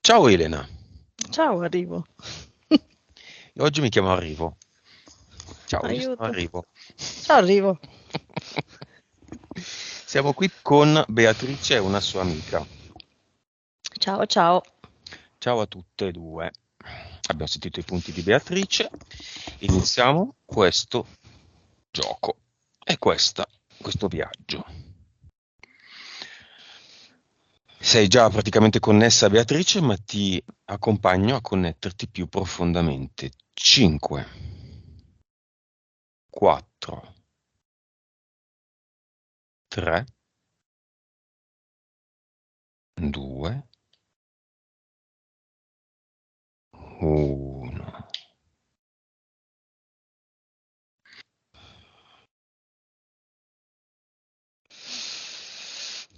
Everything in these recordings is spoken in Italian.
Ciao Elena, Ciao, arrivo. oggi mi chiamo Arrivo. Ciao, io sono Aiuto. Arrivo. Ciao, arrivo. Siamo qui con Beatrice e una sua amica. Ciao, ciao. Ciao a tutte e due. Abbiamo sentito i punti di Beatrice. Iniziamo questo gioco e questo viaggio. Sei già praticamente connessa, Beatrice, ma ti accompagno a connetterti più profondamente. 5, 4, 3, 2, 1.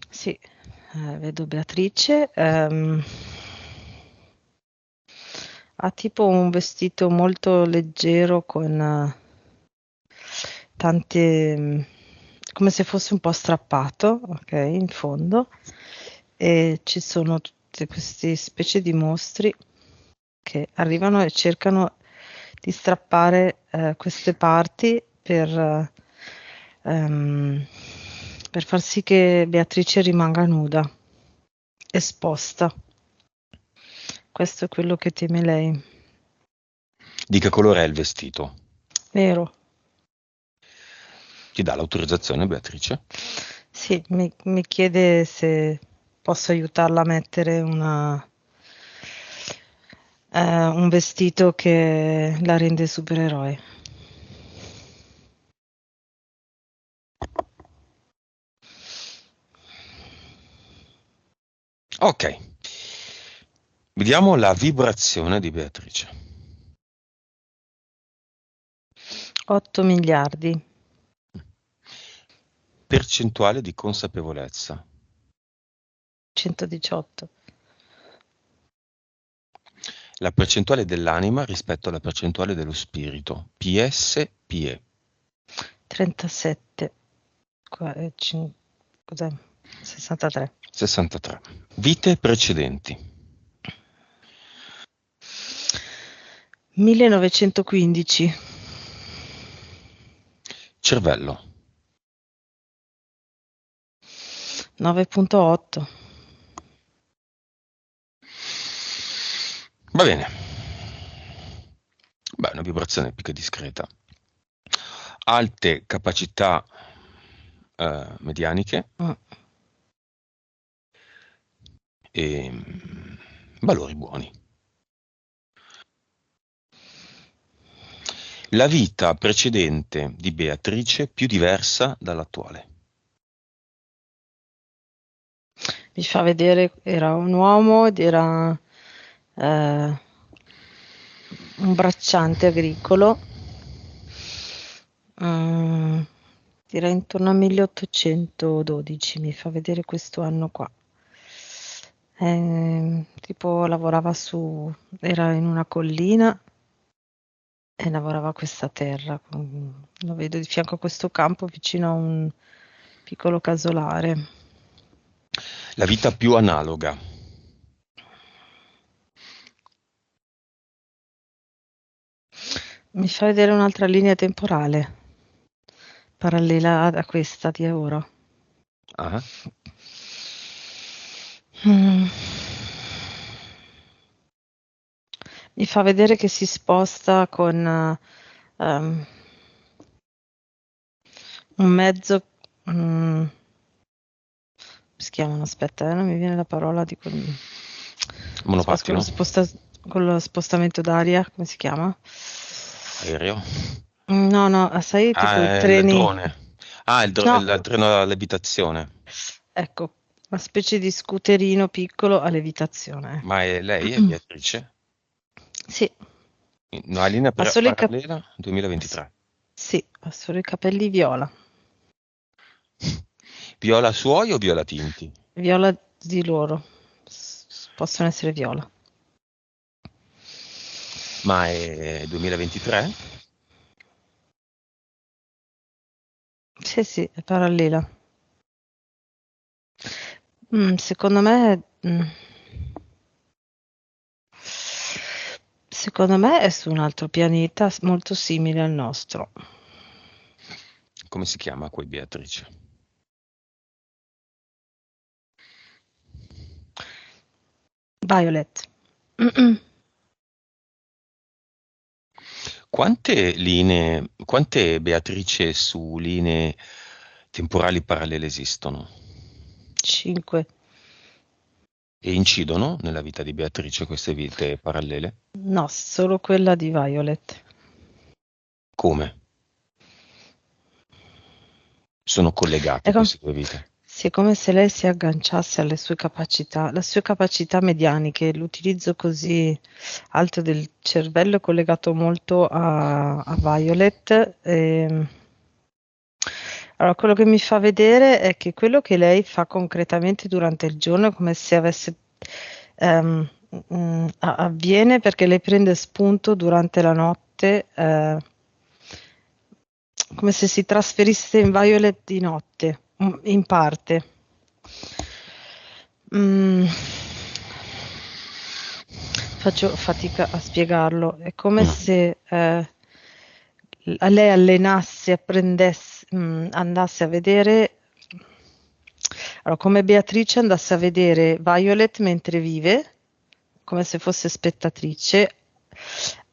Sì, vedo Beatrice. Ha tipo un vestito molto leggero con tante, come se fosse un po' strappato, ok, in fondo. E ci sono tutte queste specie di mostri che arrivano e cercano di strappare queste parti ehm, per far sì che Beatrice rimanga nuda, esposta. Questo è quello che teme lei, Di che colore è il vestito? vero? Ti dà l'autorizzazione, Beatrice? Sì, mi chiede se posso aiutarla a mettere un vestito che la rende supereroe. Ok, vediamo la vibrazione di Beatrice. 8 miliardi, Percentuale di consapevolezza. 118, La percentuale dell'anima rispetto alla percentuale dello spirito. PS-PE. 37, cos'è? 63. 63. Vite precedenti. 1915, Cervello. 9,8. Va bene. Beh, una vibrazione più che discreta. Alte capacità medianiche Mm. e valori buoni. La vita precedente di Beatrice più diversa dall'attuale. Mi fa vedere, era un uomo ed era un bracciante agricolo, mm, direi intorno a 1812, mi fa vedere questo anno qua. Tipo lavorava era in una collina e lavorava questa terra. Lo vedo di fianco a questo campo vicino a un piccolo casolare. La vita più analoga. Mi fa vedere un'altra linea temporale, parallela a questa di ora. Ah, Mm. Mi fa vedere che si sposta con un mezzo, come si chiamano? Aspetta, non mi viene la parola di monopattino, con lo spostamento d'aria, come si chiama? aereo. No, no, sai, tipo i Ah, è il treni. drone. Ah, No, il treno a levitazione. ecco, una specie di scooterino piccolo a levitazione. Ma è lei, è Beatrice? Sì, Una linea ha solo i parallela s- 2023. sì, ha solo i capelli viola, Viola suoi o viola tinti? viola di loro, possono essere viola. Ma è 2023? Sì, sì, è parallela. Secondo me, Secondo me è su un altro pianeta molto simile al nostro. Come si chiama quel Beatrice? Violet. Quante Beatrice su linee temporali parallele esistono? 5. E incidono nella vita di Beatrice queste vite parallele? No, solo quella di Violet. Come? Sono È collegate com- queste due vite? sì, è come se lei si agganciasse alle sue capacità medianiche. L'utilizzo così alto del cervello è collegato molto a Violet. Allora, quello che mi fa vedere è che quello che lei fa concretamente durante il giorno è come se avesse, ehm, avviene perché lei prende spunto durante la notte, come se si trasferisse in Violet di notte, in parte. Mm, faccio fatica a spiegarlo. È come Mm. se lei allenasse, apprendesse, andasse a vedere, allora, come Beatrice andasse a vedere Violet mentre vive, come se fosse spettatrice,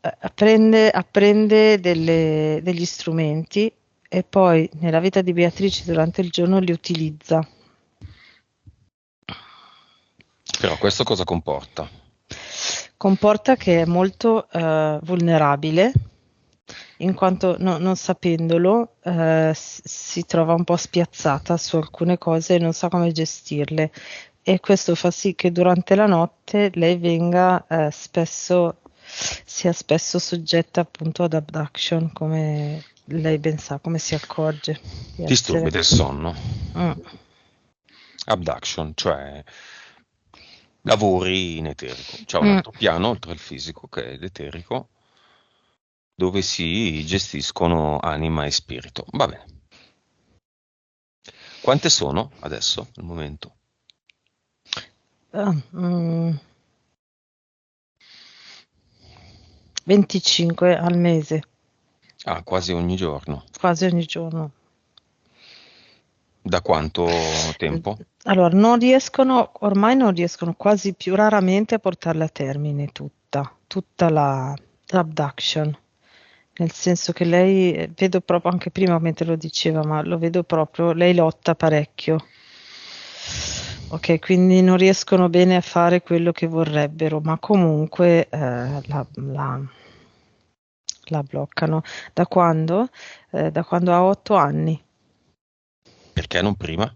apprende degli strumenti e poi nella vita di Beatrice durante il giorno li utilizza. Però questo cosa comporta? Comporta che è molto vulnerabile, in quanto non sapendolo si trova un po' spiazzata su alcune cose e non sa come gestirle. E questo fa sì che durante la notte lei venga sia spesso soggetta appunto ad abduction, come lei ben sa, come si accorge di Disturbi essere. del sonno. Mm. Abduction, cioè lavori in eterico. C'è un Mm. altro piano oltre al fisico che è l'eterico, dove si gestiscono anima e spirito. Va bene. Quante sono adesso, al momento? Ah, 25 al mese, Ah, quasi ogni giorno. quasi ogni giorno. Da quanto tempo? Allora, ormai non riescono quasi più raramente a portarla a termine tutta l'abduction. Nel senso che lei, vedo proprio anche prima mentre lo diceva, ma lo vedo proprio, lei lotta parecchio. Ok, quindi non riescono bene a fare quello che vorrebbero, ma comunque la bloccano. Da quando? Da quando ha 8 anni. Perché non prima?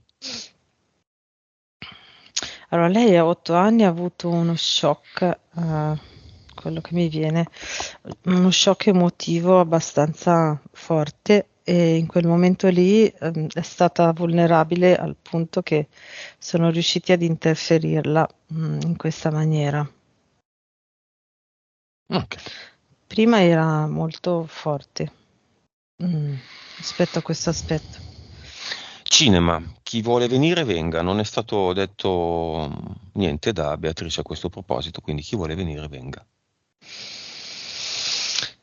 Allora, lei a 8 anni ha avuto uno shock, quello che mi viene, uno shock emotivo abbastanza forte e in quel momento lì, è stata vulnerabile al punto che sono riusciti ad interferirla, in questa maniera. Ok. Prima era molto forte, rispetto a questo aspetto. Cinema, chi vuole venire venga, non è stato detto niente da Beatrice a questo proposito, quindi chi vuole venire venga.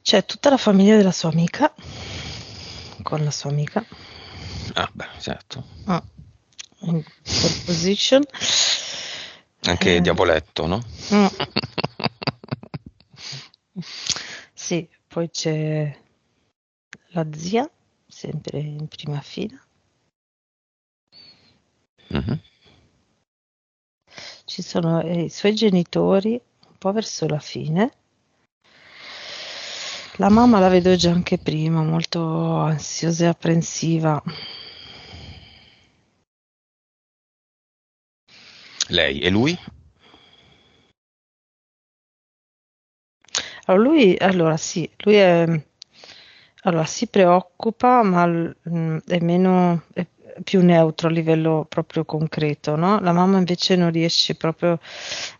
C'è tutta la famiglia della sua amica, con la sua amica. Ah, beh, certo. Ah, in pole position. Anche Diavoletto, no? Mm, sì, poi c'è la zia, sempre in prima fila. Mhm. Ci sono i suoi genitori, un po' verso la fine. La mamma la vedo già anche prima, molto ansiosa e apprensiva. Lei e lui? Allora sì, allora, si preoccupa, ma è più neutro a livello proprio concreto, no? La mamma invece non riesce proprio, ha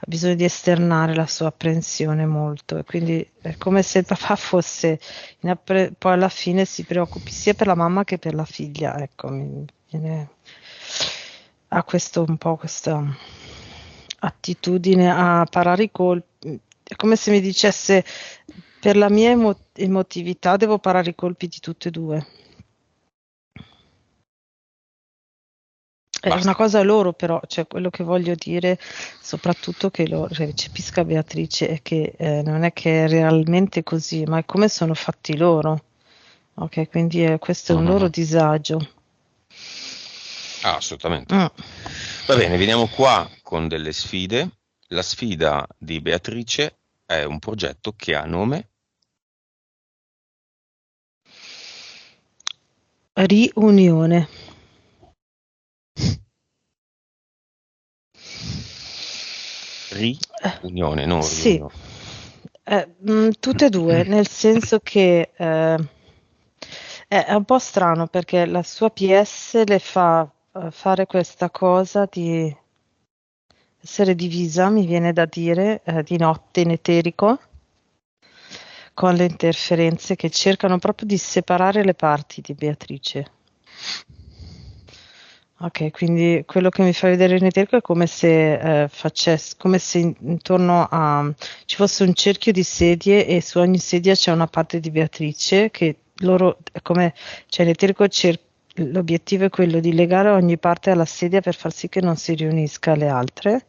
bisogno di esternare la sua apprensione molto, e quindi è come se il papà fosse, poi alla fine si preoccupi sia per la mamma che per la figlia, ecco, ha questo un po' questa attitudine a parare i colpi, è come se mi dicesse per la mia emotività devo parare i colpi di tutte e due. È Basta. una cosa loro però, cioè quello che voglio dire soprattutto che lo recepisca Beatrice è che non è che è realmente così, ma è come sono fatti loro. Ok, quindi questo è un loro Mhm. disagio. Ah, assolutamente. Mm. Va bene, veniamo qua con delle sfide. La sfida di Beatrice è un progetto che ha nome Riunione. riunione, non Sì, riunione. tutte e due, nel senso che è un po' strano perché la sua PS le fa fare questa cosa di essere divisa, mi viene da dire, di notte in eterico, con le interferenze che cercano proprio di separare le parti di Beatrice. Ok, quindi quello che mi fa vedere in eterico è come se come se intorno a ci fosse un cerchio di sedie e su ogni sedia c'è una parte di Beatrice che loro, è come, cioè in eterico l'obiettivo è quello di legare ogni parte alla sedia per far sì che non si riunisca alle altre.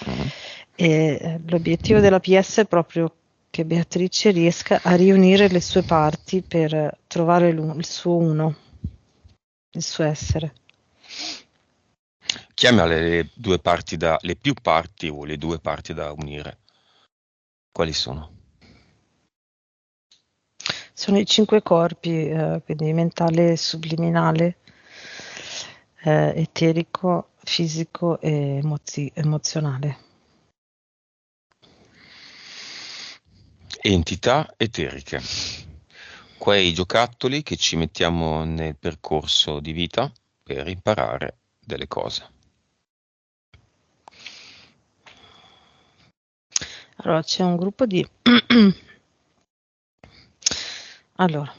Mhm. E l'obiettivo della PS è proprio che Beatrice riesca a riunire le sue parti per trovare il suo uno, il suo essere. Chiamale le due parti le più parti o le due parti da unire. Quali sono? Sono i cinque corpi, quindi mentale, subliminale, eterico, fisico e emozionale. Entità eteriche. Quei giocattoli che ci mettiamo nel percorso di vita per imparare delle cose. Allora, c'è un gruppo di... Allora,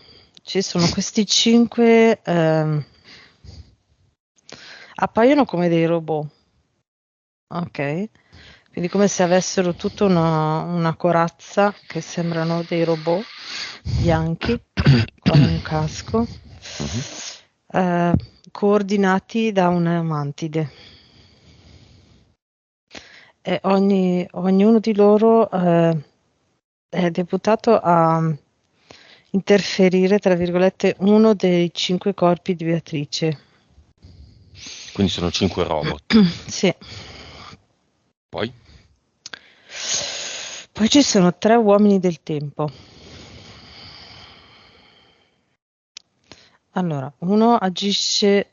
ci sono questi cinque, appaiono come dei robot, ok? Quindi come se avessero tutta una corazza che sembrano dei robot bianchi con un casco, Mhm. eh, coordinati da una mantide. E ognuno di loro è deputato a interferire, tra virgolette, uno dei cinque corpi di Beatrice. Quindi sono 5 robot. Sì. Poi? Poi ci sono tre uomini del tempo. Allora, uno agisce...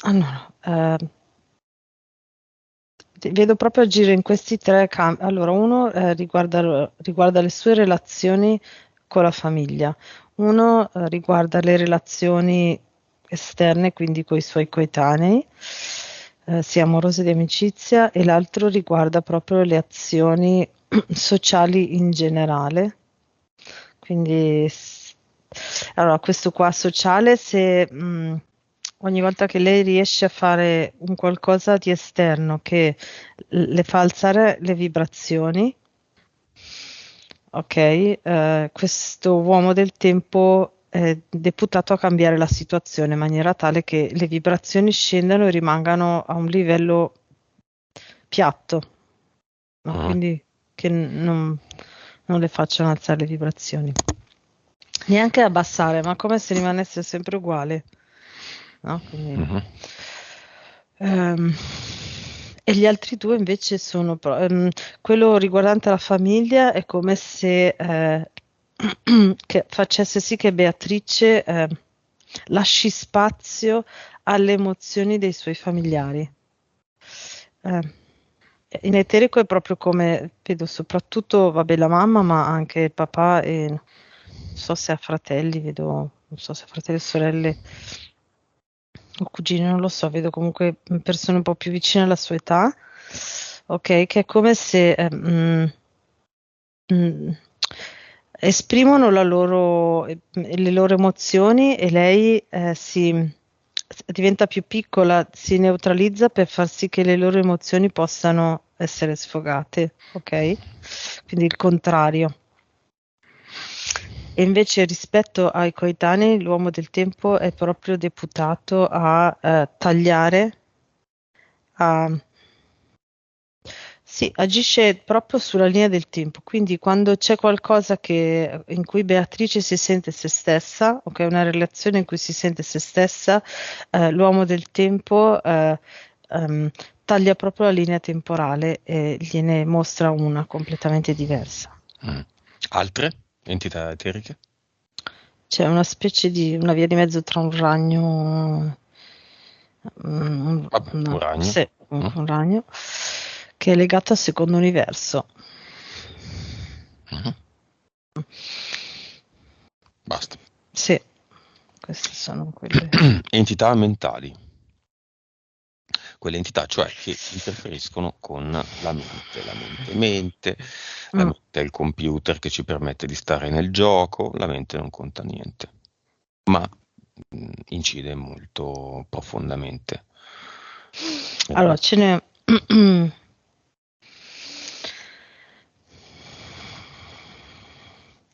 allora, vedo proprio agire in questi tre campi. Allora, uno riguarda le sue relazioni con la famiglia, uno riguarda le relazioni esterne, quindi con i suoi coetanei, sia amorose di amicizia, e l'altro riguarda proprio le azioni sociali in generale. Quindi, allora, questo qua sociale, se ogni volta che lei riesce a fare un qualcosa di esterno che le fa alzare le vibrazioni, ok, questo uomo del tempo è deputato a cambiare la situazione in maniera tale che le vibrazioni scendano e rimangano a un livello piatto, no? Mhm. Quindi che non le facciano alzare le vibrazioni. Neanche abbassare, ma come se rimanesse sempre uguale, no? Quindi, Mhm. ehm, e gli altri due invece sono quello riguardante la famiglia è come se che facesse sì che Beatrice lasci spazio alle emozioni dei suoi familiari. Eh, in eterico è proprio come vedo soprattutto, vabbè, la mamma, ma anche il papà e non so se ha fratelli, vedo, non so se ha fratelli e sorelle o cugini, non lo so, vedo comunque persone un po' più vicine alla sua età, ok, che è come se mm, esprimono le loro emozioni e lei diventa più piccola, si neutralizza per far sì che le loro emozioni possano essere sfogate, ok? Quindi il contrario. E invece rispetto ai coetanei, l'uomo del tempo è proprio deputato a tagliare, a sì, agisce proprio sulla linea del tempo, quindi quando c'è qualcosa in cui Beatrice si sente se stessa, ok, una relazione in cui si sente se stessa, l'uomo del tempo ehm, taglia proprio la linea temporale e gliene mostra una completamente diversa. Altre entità eteriche? C'è una specie di una via di mezzo tra un ragno, Vabbè, un ragno. sì, un ragno che è legato al secondo universo. Basta. Sì, queste sono quelle. Entità mentali. Quelle entità, cioè, che interferiscono con la mente. La mente è il computer che ci permette di stare nel gioco, la mente non conta niente, ma incide molto profondamente. Allora, ce n'è.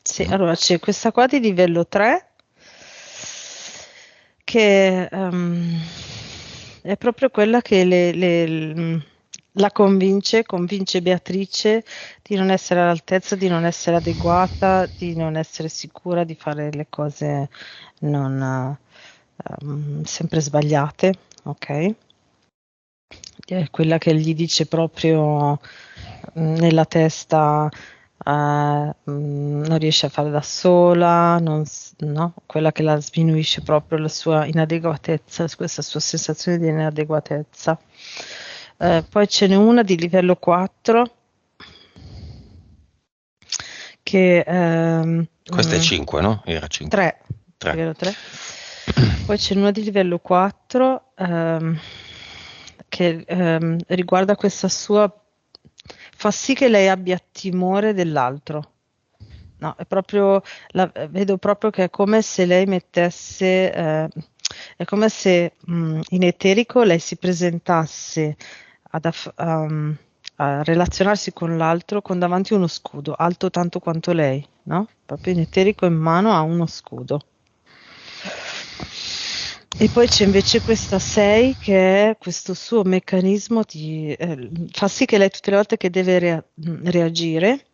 Sì, allora c'è questa qua di livello 3 che è proprio quella che la convince Beatrice di non essere all'altezza, di non essere adeguata, di non essere sicura di fare le cose non sempre sbagliate, ok? È quella che gli dice proprio nella testa non riesce a fare da sola, no? Quella che la sminuisce proprio la sua inadeguatezza, questa sua sensazione di inadeguatezza. Poi ce n'è una di livello 4 che Questa è 5, no? Era 5. 3, livello 3. Poi c'è una di livello 4 che riguarda questa sua, fa sì che lei abbia timore dell'altro. No, è proprio, vedo proprio che è come se lei mettesse, è come se in eterico lei si presentasse a relazionarsi con l'altro con davanti uno scudo, alto tanto quanto lei, no? Proprio in eterico in mano ha uno scudo. E poi c'è invece questa 6 che è questo suo meccanismo fa sì che lei tutte le volte che deve reagire,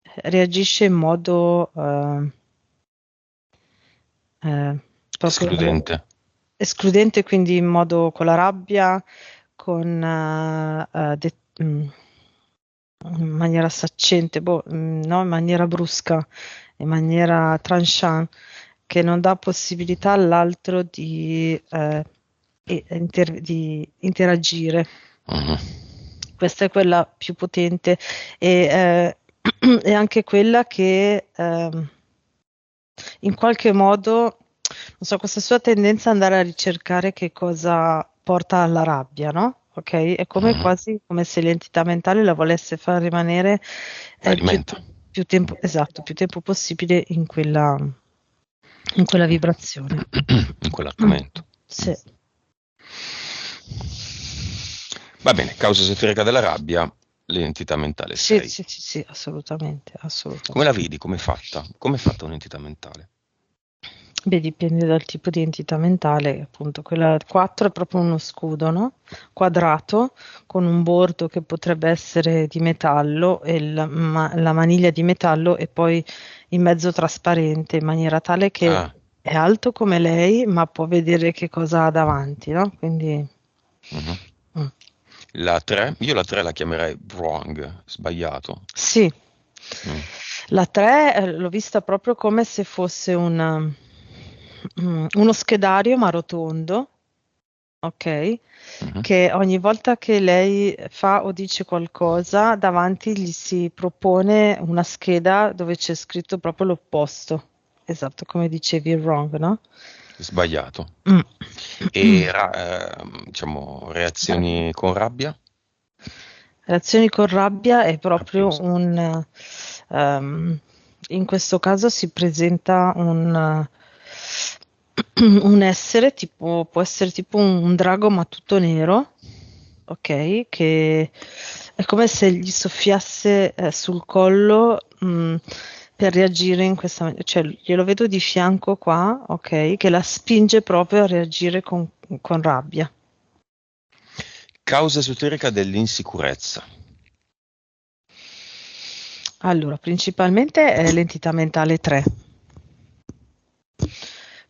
reagisce in modo proprio Escludente. escludente, quindi in modo con la rabbia, in maniera saccente, no? In maniera brusca, in maniera tranchant, che non dà possibilità all'altro di interagire. Questa è quella più potente e è anche quella che in qualche modo, non so, questa sua tendenza ad andare a ricercare che cosa porta alla rabbia, no? Ok? È come quasi come se l'entità mentale la volesse far rimanere più tempo, esatto, più tempo possibile in quella vibrazione. In quell'argomento. Sì. Va bene, causa esoterica della rabbia, l'entità mentale 6. Sì, assolutamente. Come la vedi? Come è fatta? Come è fatta un'entità mentale? Beh, dipende dal tipo di entità mentale, appunto, quella 4 è proprio uno scudo, no? Quadrato, con un bordo che potrebbe essere di metallo e la maniglia di metallo e poi in mezzo trasparente, in maniera tale che è alto come lei, ma può vedere che cosa ha davanti, no? Quindi. La 3, io la 3 la chiamerei wrong, sbagliato. Sì, la 3 l'ho vista proprio come se fosse uno schedario ma rotondo, ok? Che ogni volta che lei fa o dice qualcosa, davanti gli si propone una scheda dove c'è scritto proprio l'opposto. Esatto, come dicevi, wrong, no? Sbagliato. E diciamo, reazioni con rabbia? Reazioni con rabbia è proprio in questo caso si presenta un essere tipo, può essere tipo un drago ma tutto nero, ok? Che è come se gli soffiasse sul collo per reagire in questa maniera, cioè glielo vedo di fianco qua, ok? Che la spinge proprio a reagire con rabbia. Causa esoterica dell'insicurezza. Allora, principalmente è l'entità mentale 3.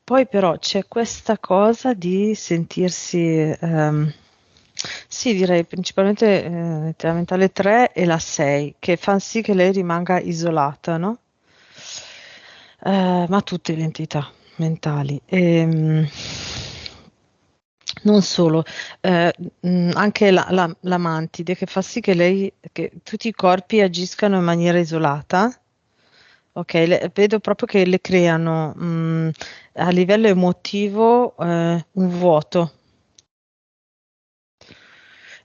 Poi però c'è questa cosa di sentirsi, sì, direi principalmente l'entità mentale 3 e la 6, che fa sì che lei rimanga isolata, no? Ma tutte le entità mentali. Non solo, anche la mantide che fa sì che che tutti i corpi agiscano in maniera isolata. Ok, vedo proprio che le creano a livello emotivo un vuoto.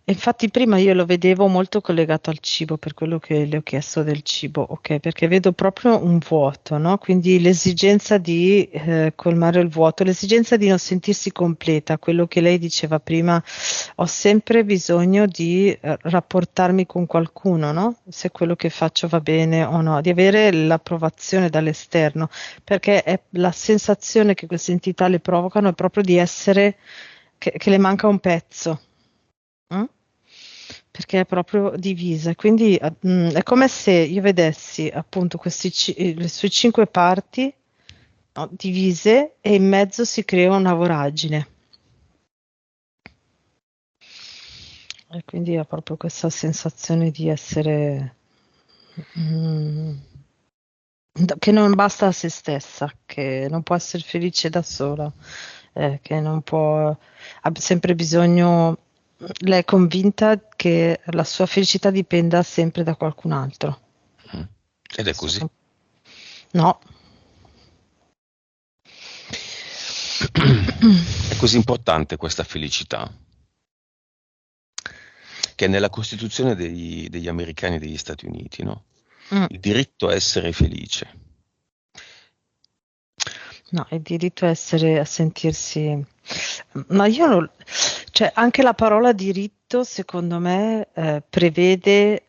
E infatti prima io lo vedevo molto collegato al cibo, per quello che le ho chiesto del cibo, ok? Perché vedo proprio un vuoto, no? Quindi l'esigenza di colmare il vuoto, l'esigenza di non sentirsi completa, quello che lei diceva prima, ho sempre bisogno di rapportarmi con qualcuno, no? Se quello che faccio va bene o no, di avere l'approvazione dall'esterno, perché è la sensazione che queste entità le provocano è proprio di essere, che le manca un pezzo. Mm? Perché è proprio divisa, quindi è come se io vedessi appunto le sue 5 parti, no, divise e in mezzo si crea una voragine. E quindi ha proprio questa sensazione di essere mm, che non basta a se stessa, che non può essere felice da sola, che non può, ha sempre bisogno, lei è convinta che la sua felicità dipenda sempre da qualcun altro. Mm. Ed è così. No. È così importante questa felicità che nella Costituzione degli americani e degli Stati Uniti, no? Mm. Il diritto a essere felice. No, il diritto a essere, a sentirsi, ma io non, cioè anche la parola diritto secondo me prevede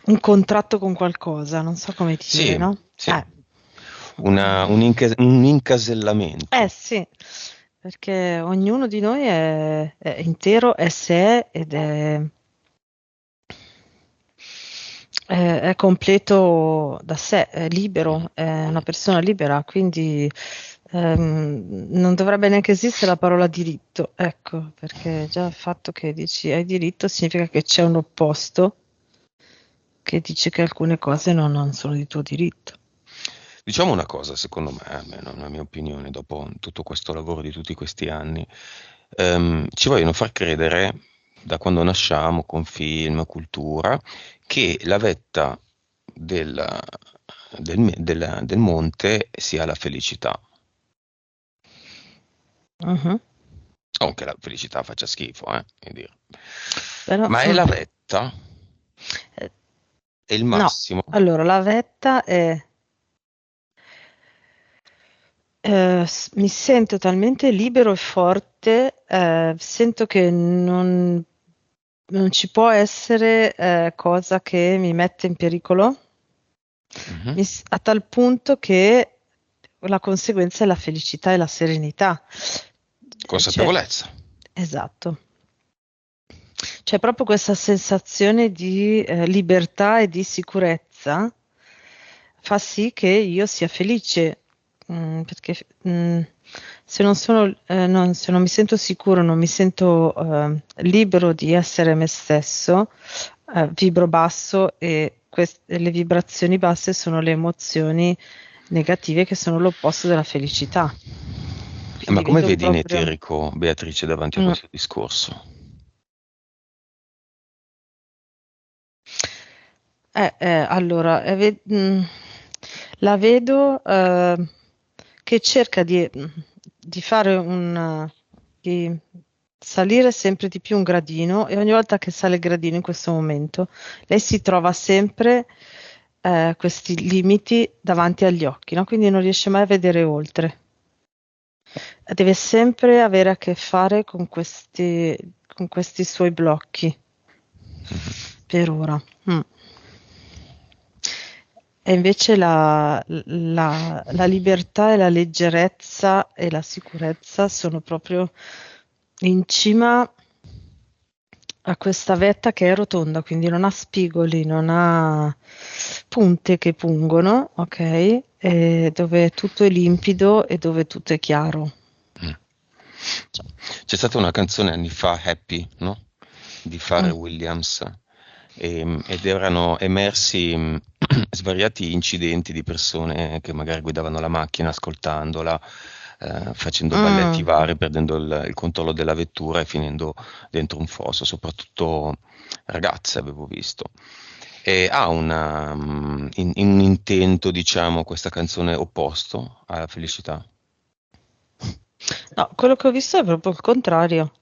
un contratto con qualcosa, non so come dire, Sì, no? sì. Un incasellamento. Sì, perché ognuno di noi è intero, è sé ed è completo da sé, è libero, è una persona libera, quindi non dovrebbe neanche esistere la parola diritto, ecco, perché già il fatto che dici hai diritto significa che c'è un opposto che dice che alcune cose non sono di tuo diritto. Diciamo una cosa, secondo me, almeno nella mia opinione, dopo tutto questo lavoro di tutti questi anni, ci vogliono far credere, da quando nasciamo, con film, cultura, che la vetta del, del monte sia la felicità. Mhm. Non che la felicità faccia schifo, voglio dire. Però, Ma è la vetta? eh, È il no, massimo? allora la vetta è mi sento talmente libero e forte, sento che non ci può essere cosa che mi mette in pericolo, Mhm. a tal punto che la conseguenza è la felicità e la serenità. Cioè, Consapevolezza. esatto. C'è proprio questa sensazione di libertà e di sicurezza fa sì che io sia felice, perché se non sono, se non mi sento sicuro, non mi sento libero di essere me stesso, vibro basso e le vibrazioni basse sono le emozioni negative che sono l'opposto della felicità. Ma Quindi come vedo vedi in proprio. eterico, Beatrice, davanti a Mm. questo discorso? Allora, la vedo che cerca di fare di salire sempre di più un gradino e ogni volta che sale il gradino in questo momento, lei si trova sempre questi limiti davanti agli occhi, no? Quindi non riesce mai a vedere oltre. Deve sempre avere a che fare con questi suoi blocchi, per ora. Mm. E invece la libertà e la leggerezza e la sicurezza sono proprio in cima a questa vetta che è rotonda, quindi non ha spigoli, non ha punte che pungono, ok? E dove tutto è limpido e dove tutto è chiaro. Mm. C'è stata una canzone anni fa, Happy, no? Di Pharrell Mm. Williams, ed erano emersi svariati incidenti di persone che magari guidavano la macchina ascoltandola, facendo balletti Mm. vari, perdendo il controllo della vettura e finendo dentro un fosso, soprattutto ragazze avevo visto. E ha un intento, diciamo, questa canzone opposto alla felicità. No, quello che ho visto è proprio il contrario.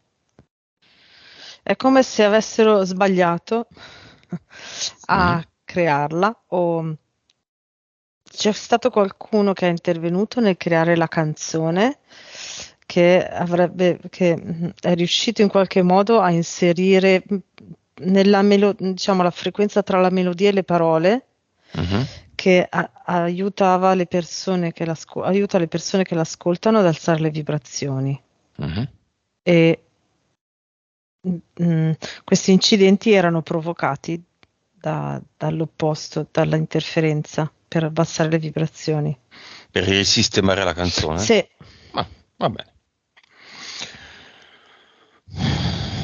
È come se avessero sbagliato Mm, a crearla o c'è stato qualcuno che è intervenuto nel creare la canzone che è riuscito in qualche modo a inserire diciamo, la frequenza tra la melodia e le parole mhm, che aiutava le persone aiuta le persone che l'ascoltano ad alzare le vibrazioni. mhm. E mm, questi incidenti erano provocati dall'opposto, dall'interferenza per abbassare le vibrazioni. Per risistemare la canzone? Se, Ma va bene.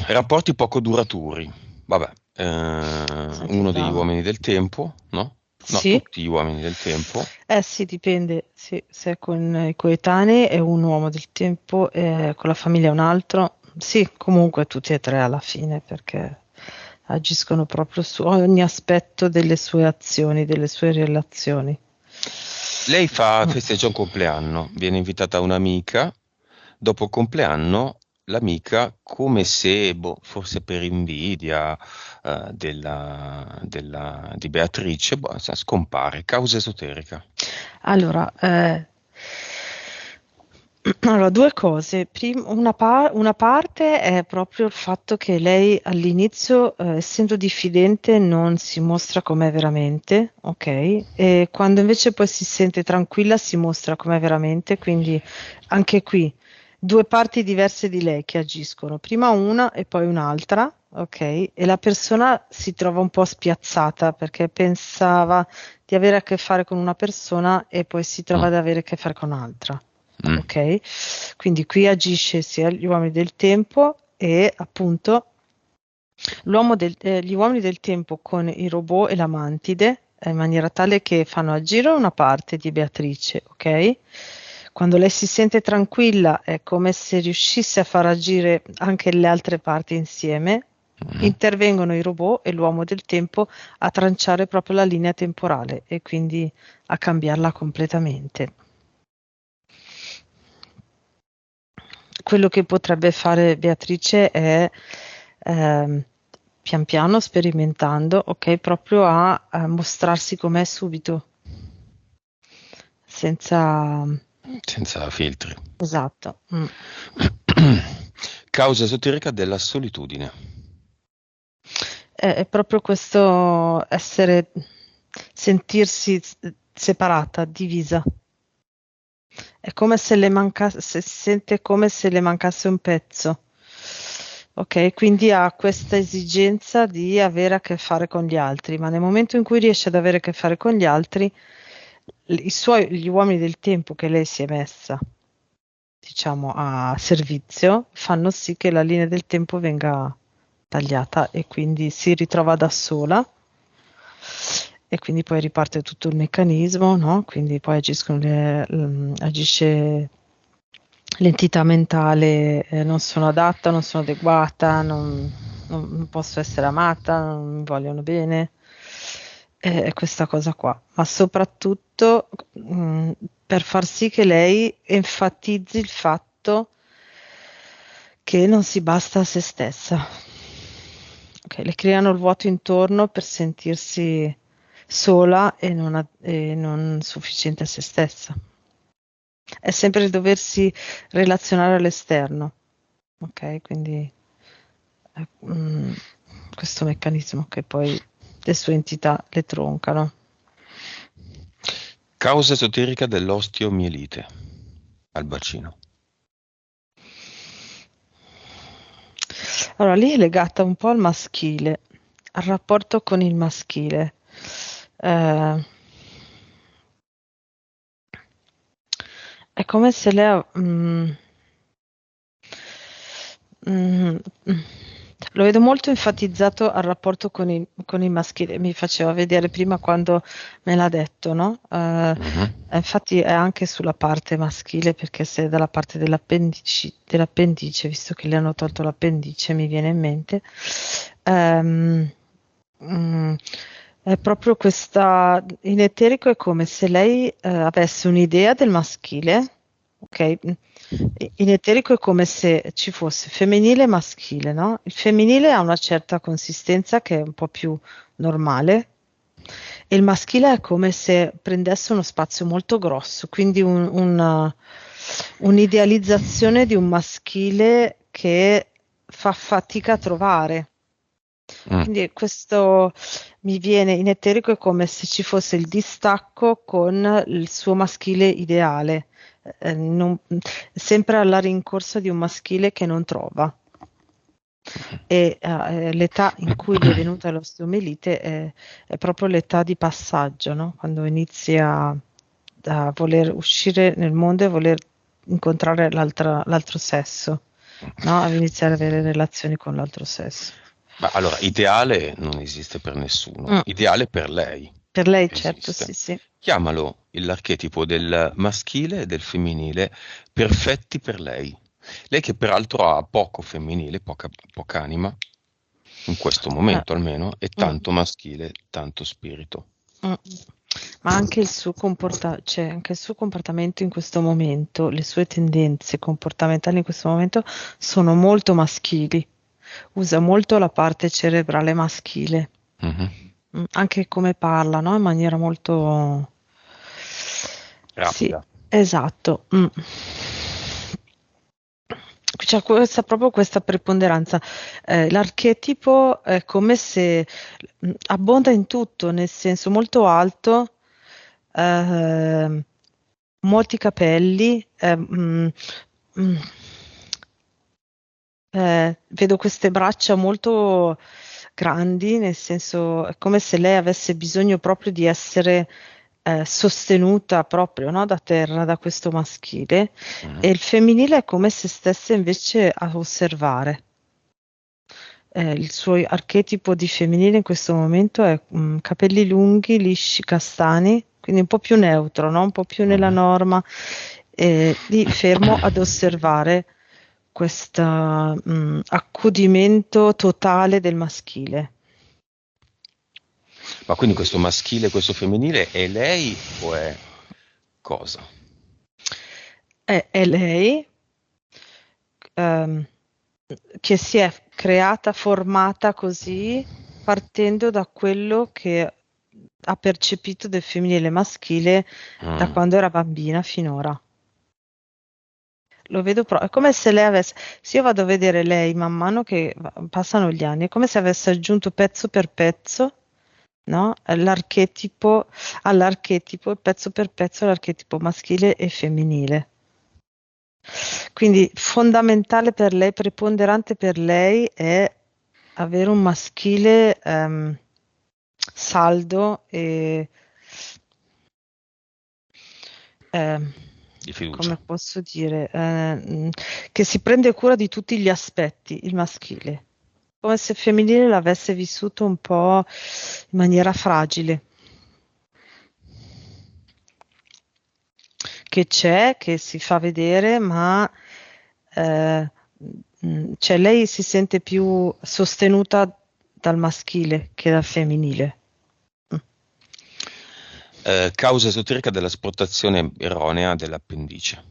Rapporti poco duraturi. Vabbè, senti, uno degli uomini del tempo, no? No, sì, tutti gli uomini del tempo. sì, dipende, sì, se è con i coetanei è un uomo del tempo, con la famiglia è un altro. Sì, comunque tutti e tre alla fine, perché agiscono proprio su ogni aspetto delle sue azioni, delle sue relazioni. Lei Mm. festeggia un compleanno, viene invitata un'amica, dopo il compleanno l'amica, come se, boh, forse per invidia di Beatrice, boh, scompare, causa esoterica. Allora, allora, due cose. Una parte è proprio il fatto che lei all'inizio, essendo diffidente, non si mostra com'è veramente, ok? E quando invece poi si sente tranquilla, si mostra com'è veramente. Quindi anche qui, due parti diverse di lei che agiscono, prima una e poi un'altra, ok? E la persona si trova un po' spiazzata perché pensava di avere a che fare con una persona e poi si trova Mm, ad avere a che fare con un'altra. mm, Ok? Quindi qui agisce sia gli uomini del tempo e appunto gli uomini del tempo con i robot e la mantide, in maniera tale che fanno agire una parte di Beatrice, ok? Quando lei si sente tranquilla è come se riuscisse a far agire anche le altre parti insieme. mm. Intervengono i robot e l'uomo del tempo a tranciare proprio la linea temporale e quindi a cambiarla completamente. Quello che potrebbe fare Beatrice è ehm, pian piano sperimentando, ok, proprio a mostrarsi com'è subito, senza... Senza filtri. Esatto. Mm. Causa esoterica della solitudine. È proprio questo sentirsi separata, divisa. È come se si sente come se le mancasse un pezzo. Ok, quindi ha questa esigenza di avere a che fare con gli altri, ma nel momento in cui riesce ad avere a che fare con gli altri, gli uomini del tempo che lei si è messa, diciamo, a servizio, fanno sì che la linea del tempo venga tagliata e quindi si ritrova da sola e quindi poi riparte tutto il meccanismo, no? Quindi poi agisce l'entità mentale, non sono adatta, non sono adeguata, non posso essere amata, non mi vogliono bene. È questa cosa qua, ma soprattutto per far sì che lei enfatizzi il fatto che non si basta a se stessa. Ok, le creano il vuoto intorno per sentirsi sola e non sufficiente a se stessa. È sempre il doversi relazionare all'esterno, ok? Quindi mm, questo meccanismo che poi le sue entità le troncano. Causa esoterica dell'osteomielite al bacino. Allora, lì è legata un po' al maschile, al rapporto con il maschile. Eh, è come se lei... mm, mm, lo vedo molto enfatizzato al rapporto con il maschile. Mi faceva vedere prima quando me l'ha detto, no? Mhm. Infatti è anche sulla parte maschile, perché se è dalla parte dell'appendice, visto che le hanno tolto l'appendice, mi viene in mente. Ehm, mm, è proprio questa, in eterico è come se lei avesse un'idea del maschile, ok? In eterico è come se ci fosse femminile e maschile, no? Il femminile ha una certa consistenza che è un po' più normale e il maschile è come se prendesse uno spazio molto grosso, quindi un'idealizzazione di un maschile che fa fatica a trovare. Mm. Quindi questo mi viene in eterico è come se ci fosse il distacco con il suo maschile ideale, sempre alla rincorsa di un maschile che non trova. E l'età in cui gli è venuta l'osteomielite è proprio l'età di passaggio, no? Quando inizia a voler uscire nel mondo e voler incontrare l'altro sesso, no? A iniziare ad avere relazioni con l'altro sesso. Ma allora, ideale non esiste per nessuno, Mm. ideale per lei Per lei, certo, esiste. sì, sì. Chiamalo l'archetipo del maschile e del femminile perfetti per lei. Lei che peraltro ha poco femminile, poca anima, in questo Eh, momento almeno, e mm, tanto maschile, tanto spirito. mm. Ma anche cioè, anche il suo comportamento in questo momento, le sue tendenze comportamentali in questo momento sono molto maschili. Usa molto la parte cerebrale maschile. Mhm. Anche come parla, no? In maniera molto... Sì, Rapida. esatto. C'è proprio questa preponderanza. L'archetipo è come se abbonda in tutto, nel senso molto alto, ehm, molti capelli, mm, vedo queste braccia molto grandi, nel senso è come se lei avesse bisogno proprio di essere sostenuta proprio, no, da terra, da questo maschile, Mhm. e il femminile è come se stesse invece a osservare. Il suo archetipo di femminile in questo momento è capelli lunghi, lisci, castani, quindi un po' più neutro, no? Un po' più nella Mhm. norma, lì fermo ad osservare questo accudimento totale del maschile. Ma quindi questo maschile e questo femminile è lei o è cosa? È lei ehm, che si è creata, formata così, partendo da quello che ha percepito del femminile e maschile da Mm. quando era bambina finora. Lo vedo proprio, è come se lei avesse, se io vado a vedere lei man mano che passano gli anni, è come se avesse aggiunto pezzo per pezzo, no? All'archetipo, pezzo per pezzo, l'archetipo maschile e femminile. Quindi fondamentale per lei, preponderante per lei è avere un maschile saldo e ehm, Di fiducia. come posso dire, che si prende cura di tutti gli aspetti, il maschile, come se il femminile l'avesse vissuto un po' in maniera fragile, che c'è, che si fa vedere, ma eh, cioè lei si sente più sostenuta dal maschile che dal femminile. Mm. Causa esoterica dell'asportazione erronea dell'appendice.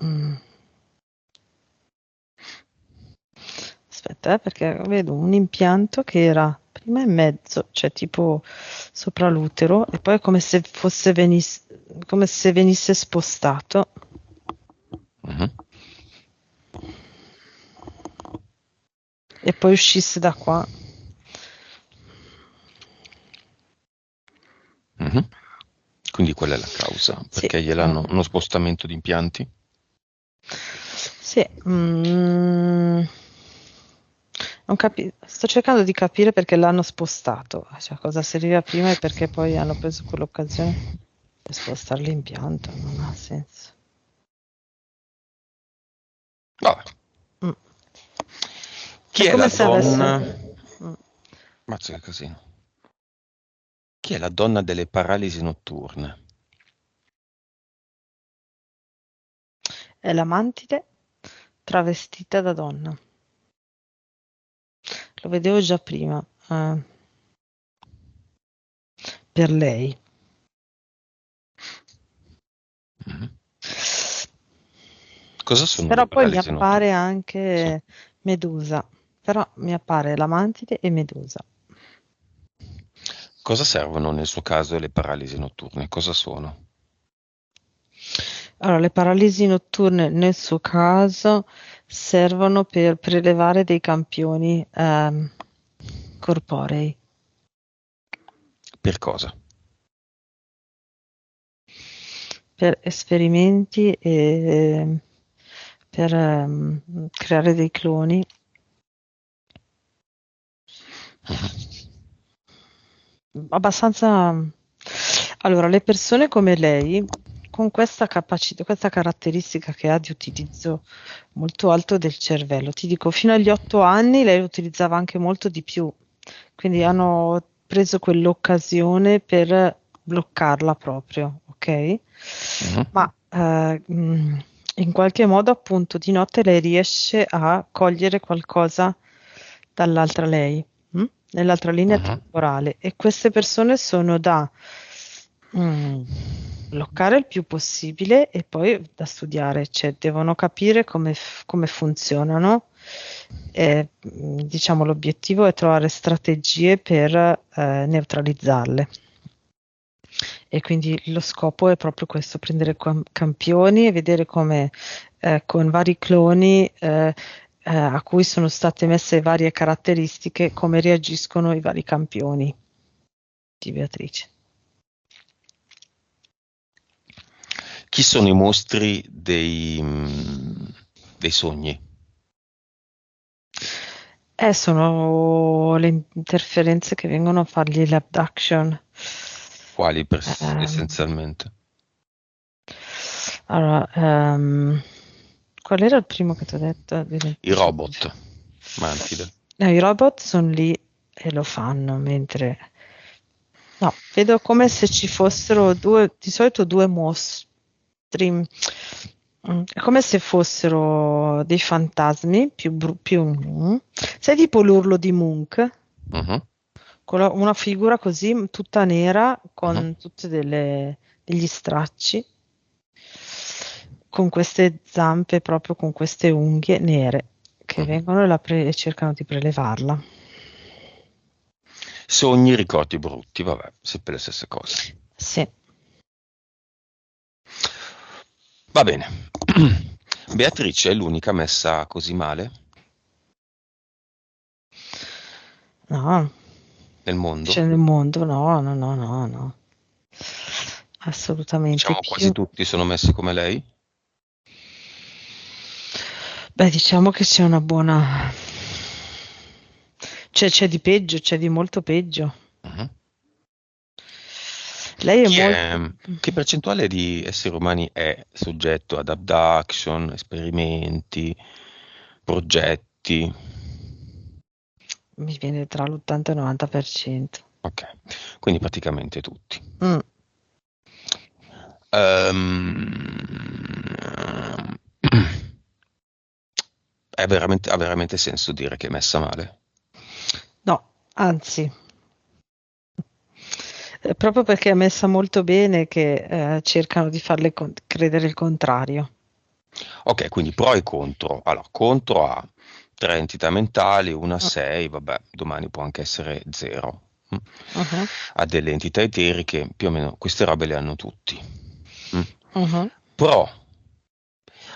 Mm. aspetta, perché vedo un impianto che era prima in mezzo, cioè tipo sopra l'utero, e poi è come se come se venisse spostato. Mhm. E poi uscisse da qua. Mhm. Quindi quella è la causa, Sì, perché gliel'hanno uno spostamento di impianti? sì. Sto cercando di capire perché l'hanno spostato, cioè cosa serviva prima e perché poi hanno preso quell'occasione per spostare l'impianto, non ha senso. Vabbè. Mm. Chi È è come la se donna? avesse... Mm. Mazza che casino. Chi è la donna delle paralisi notturne? È la mantide travestita da donna. Lo vedevo già prima, per lei. Mhm. Cosa sono le Però poi mi paralisi notturne? appare Sì. anche Medusa, però mi appare la mantide e Medusa. Cosa servono nel suo caso le paralisi notturne? Cosa sono? Allora, le paralisi notturne nel suo caso servono per prelevare dei campioni corporei, Per cosa? per esperimenti e per creare dei cloni. Mhm. Abbastanza. Allora, le persone come lei, con questa capacità, questa caratteristica che ha di utilizzo molto alto del cervello, ti dico, fino agli 8 anni lei lo utilizzava anche molto di più, quindi hanno preso quell'occasione per bloccarla proprio, ok? Mhm. Ma in qualche modo, appunto, di notte lei riesce a cogliere qualcosa dall'altra lei, nell'altra linea Mhm. temporale, e queste persone sono da mm, bloccare il più possibile e poi da studiare, cioè devono capire come funzionano. Diciamo, l'obiettivo è trovare strategie per neutralizzarle. E quindi lo scopo è proprio questo, prendere campioni e vedere come con vari cloni a cui sono state messe varie caratteristiche, come reagiscono i vari campioni di Beatrice. Chi sono i mostri dei sogni? Sono le interferenze che vengono a fargli l'abduction. Quali Ehm, essenzialmente? allora, qual era il primo che ti ho detto? I robot, Mantide. I robot sono lì e lo fanno, mentre no, vedo come se ci fossero due, di solito due mostri. È come se fossero dei fantasmi sai, tipo l'urlo di Munch, Mhm. con una figura così tutta nera Mhm. con tutti degli stracci, con queste zampe, proprio con queste unghie nere che Mhm. vengono e cercano di prelevarla. Sogni, ricordi brutti, vabbè, sempre le stesse cose. Sì. Va bene. Beatrice è l'unica messa così male No, nel c'è mondo? nel mondo, no, no, no, no, no. Assolutamente Diciamo quasi più. tutti sono messi come lei? Beh, diciamo che c'è una buona. C'è di peggio, c'è di molto peggio. Mhm. Lei è Chi molto. è, che percentuale di esseri umani è soggetto ad abduction, esperimenti, progetti? Mi viene tra l'80 e il 90%. Ok, quindi praticamente tutti. Mm. Ehm, ha veramente senso dire che è messa male? No, anzi, è proprio perché è messa molto bene che cercano di farle credere il contrario. Ok, quindi pro e contro. Allora, contro a 3 entità mentali, una Mm. 6, vabbè, domani può anche essere 0. Mhm. Ha delle entità eteriche, più o meno queste robe le hanno tutti. Mhm. Però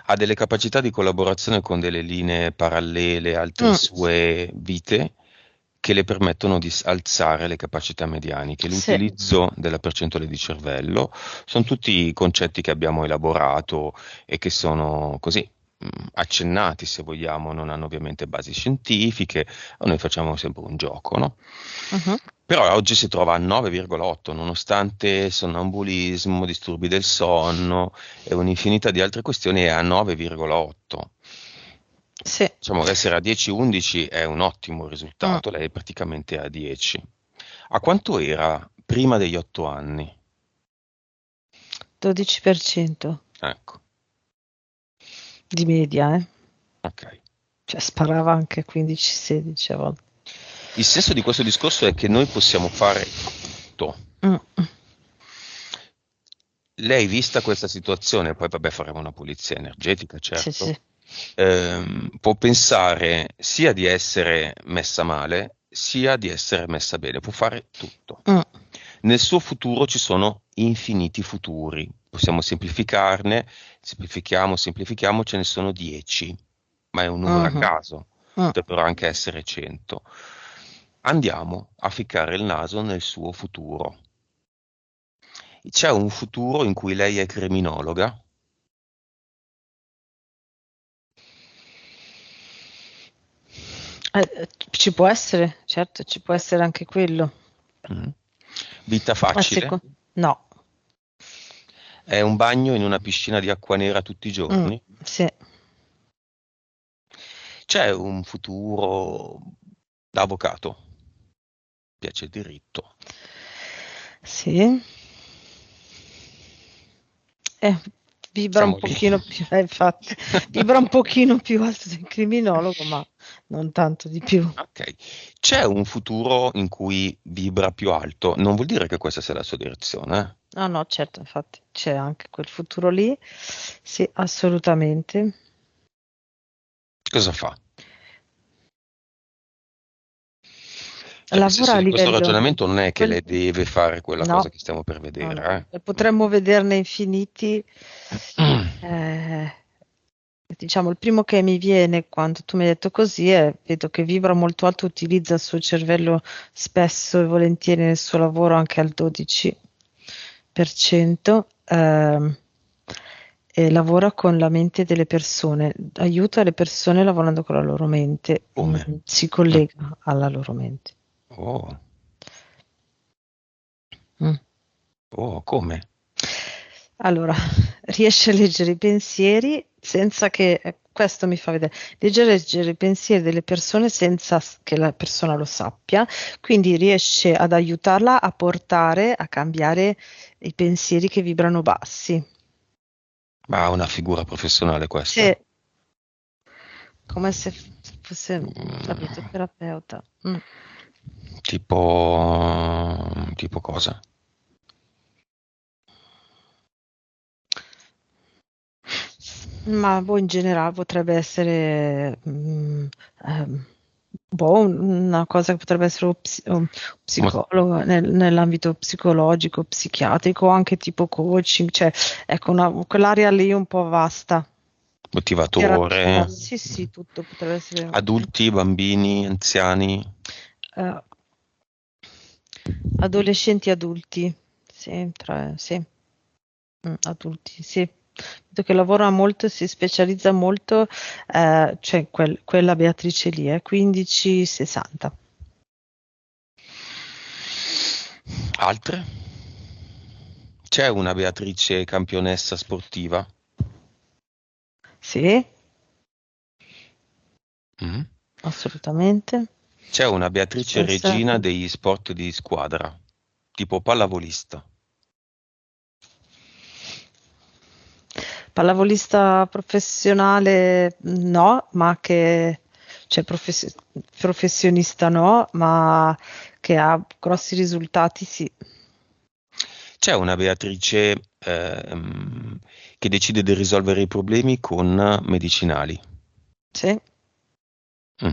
ha delle capacità di collaborazione con delle linee parallele, altre Mm. sue vite, che le permettono di alzare le capacità medianiche. Sì. L'utilizzo della percentuale di cervello sono tutti concetti che abbiamo elaborato e che sono così accennati, se vogliamo, non hanno ovviamente basi scientifiche, noi facciamo sempre un gioco, no? Mhm. Però oggi si trova a 9,8, nonostante sonnambulismo, disturbi del sonno e un'infinità di altre questioni, è a 9,8. Sì. Diciamo che essere a 10-11 è un ottimo Mm. risultato, lei è praticamente a 10. A quanto era prima degli 8 anni? 12% Ecco, di media, eh? ok. Cioè sparava anche 15-16 a volte. Il senso di questo discorso è che noi possiamo fare tutto. Mm. Lei, vista questa situazione, poi vabbè faremo una pulizia energetica, Sì, certo, sì. può pensare sia di essere messa male, sia di essere messa bene, può fare tutto. Mm. Nel suo futuro ci sono infiniti futuri, possiamo semplificarne, semplifichiamo, semplifichiamo, ce ne sono 10, ma è un numero a Mhm. caso, Mm. potrebbero anche essere 100. Andiamo a ficcare il naso nel suo futuro. C'è un futuro in cui lei è criminologa? Ci può essere, certo, ci può essere anche quello. Mm. Vita A facile? seco- no. È un bagno in una piscina di acqua nera tutti i Mm. giorni? Sì. C'è un futuro da avvocato? Piace il diritto. Sì. Eh, vibra un Siamo lì. pochino più, infatti, vibra un pochino più alto del criminologo, ma non tanto di più. Ok. C'è un futuro in cui vibra più alto? Non vuol dire che questa sia la sua direzione, eh? No, no, certo, infatti c'è anche quel futuro lì. Sì, assolutamente. Cosa fa? Cioè, nel Lavora senso a di questo livello... ragionamento non è che quel- lei deve fare quella cosa No, che stiamo per no, no. vedere, E potremmo vederne infiniti. Eh, diciamo, il primo che mi viene quando tu mi hai detto così è, vedo che vibra molto alto, utilizza il suo cervello spesso e volentieri nel suo lavoro anche al 12%, e lavora con la mente delle persone, aiuta le persone lavorando con la loro mente, Come? si Mm. collega alla loro mente. Oh, Mm. oh, come? Allora, riesce a leggere i pensieri senza che, questo mi fa vedere, leggere i pensieri delle persone senza che la persona lo sappia, quindi riesce ad aiutarla a portare, a cambiare i pensieri che vibrano bassi. Ma una figura professionale questa? Se, come se fosse un Mm, terapeuta. Mm. tipo cosa? Ma boh, in generale potrebbe essere boh, una cosa che potrebbe essere un Mo- psicologo nell'ambito psicologico, psichiatrico, anche tipo coaching, cioè ecco, quell'area lì un po' vasta. Terapia, Motivatore? sì, sì, tutto potrebbe essere Adulti, bambini, anziani? eh, adolescenti adulti, sì, sì. Adulti, sì. Vedo che lavora molto, si specializza molto, cioè quella Beatrice lì, 15-60. Altre? C'è una Beatrice campionessa sportiva? Sì, Mm? assolutamente. C'è una Può Beatrice essere regina degli sport di squadra, tipo pallavolista. pallavolista professionale, no, ma che, cioè professionista no, ma che ha grossi risultati, sì. C'è una Beatrice che decide di risolvere i problemi con medicinali. Sì, Mm.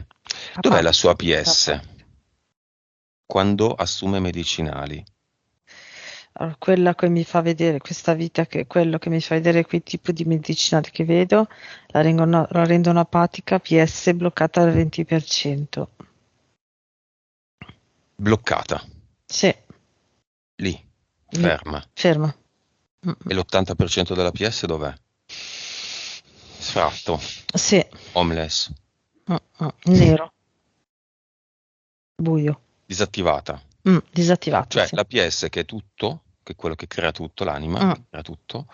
Dov'è la sua APS quando assume medicinali? Allora, quella che mi fa vedere questa vita, quello che mi fa vedere quei tipi di medicinali che vedo, la rendono apatica, PS bloccata al 20%. Bloccata, Sì, lì, lì, ferma. ferma. E l'80% della PS dov'è? Sfratto, Sì, homeless, nero, buio. disattivata. Disattivata, Cioè sì. la PS che è tutto, che è quello che crea tutto, l'anima Mm. che crea tutto,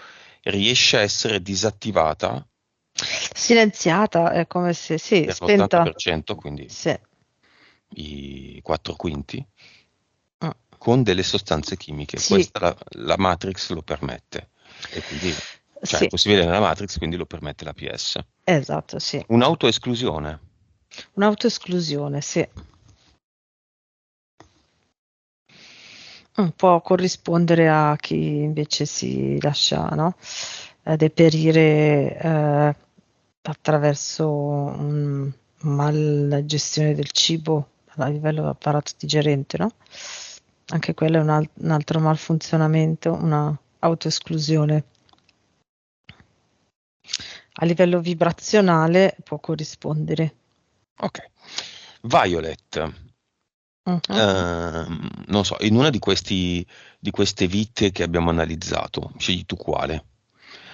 riesce a essere disattivata Silenziata, è come se, sì, per spenta. l'80%, quindi Sì. i 4 quinti, Mm. con delle sostanze chimiche. Sì, Questa la Matrix lo permette. E quindi, cioè è sì, possibile nella Matrix, quindi lo permette la PS. esatto, sì. Un'autoesclusione. Un'autoesclusione, sì. Può corrispondere a chi invece si lascia, no? Deperire attraverso mal gestione del cibo a livello dell'apparato digerente, no? Anche quello è un altro malfunzionamento, una autoesclusione. A livello vibrazionale può corrispondere. Ok. Violet. Mhm, Non so, in una di queste vite che abbiamo analizzato, scegli tu quale.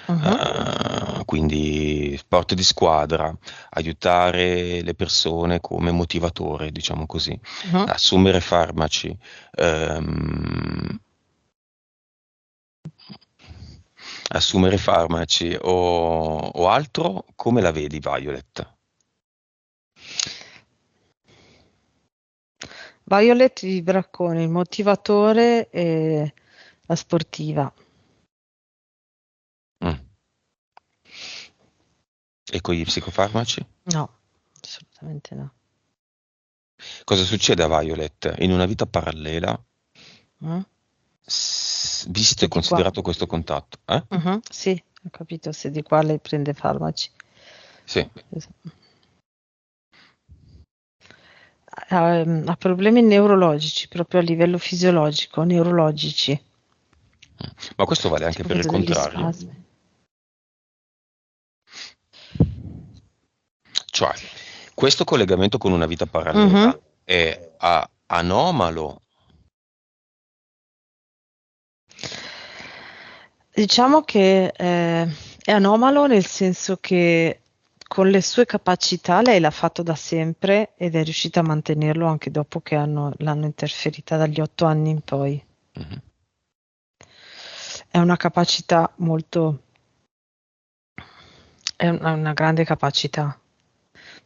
mhm, Quindi sport di squadra, aiutare le persone come motivatore, diciamo così, mhm. assumere farmaci, ehm, o altro, come la vedi, Violet? Violet vibra con il motivatore e la sportiva. Mm. E con gli psicofarmaci? No, assolutamente no. Cosa succede a Violet in una vita parallela, Mm? visto Se e di qua. considerato questo contatto? Sì, ho capito, se di qua lei prende farmaci. Sì. Ha problemi neurologici, proprio a livello fisiologico, neurologici. Ma questo vale Cioè, anche ha per il avuto degli contrario? spasmi. Cioè, questo collegamento con una vita Mhm. parallela è anomalo? Diciamo che è anomalo nel senso che con le sue capacità lei l'ha fatto da sempre ed è riuscita a mantenerlo anche dopo che l'hanno interferita dagli 8 anni in poi. Mhm. È una capacità molto, è una grande capacità.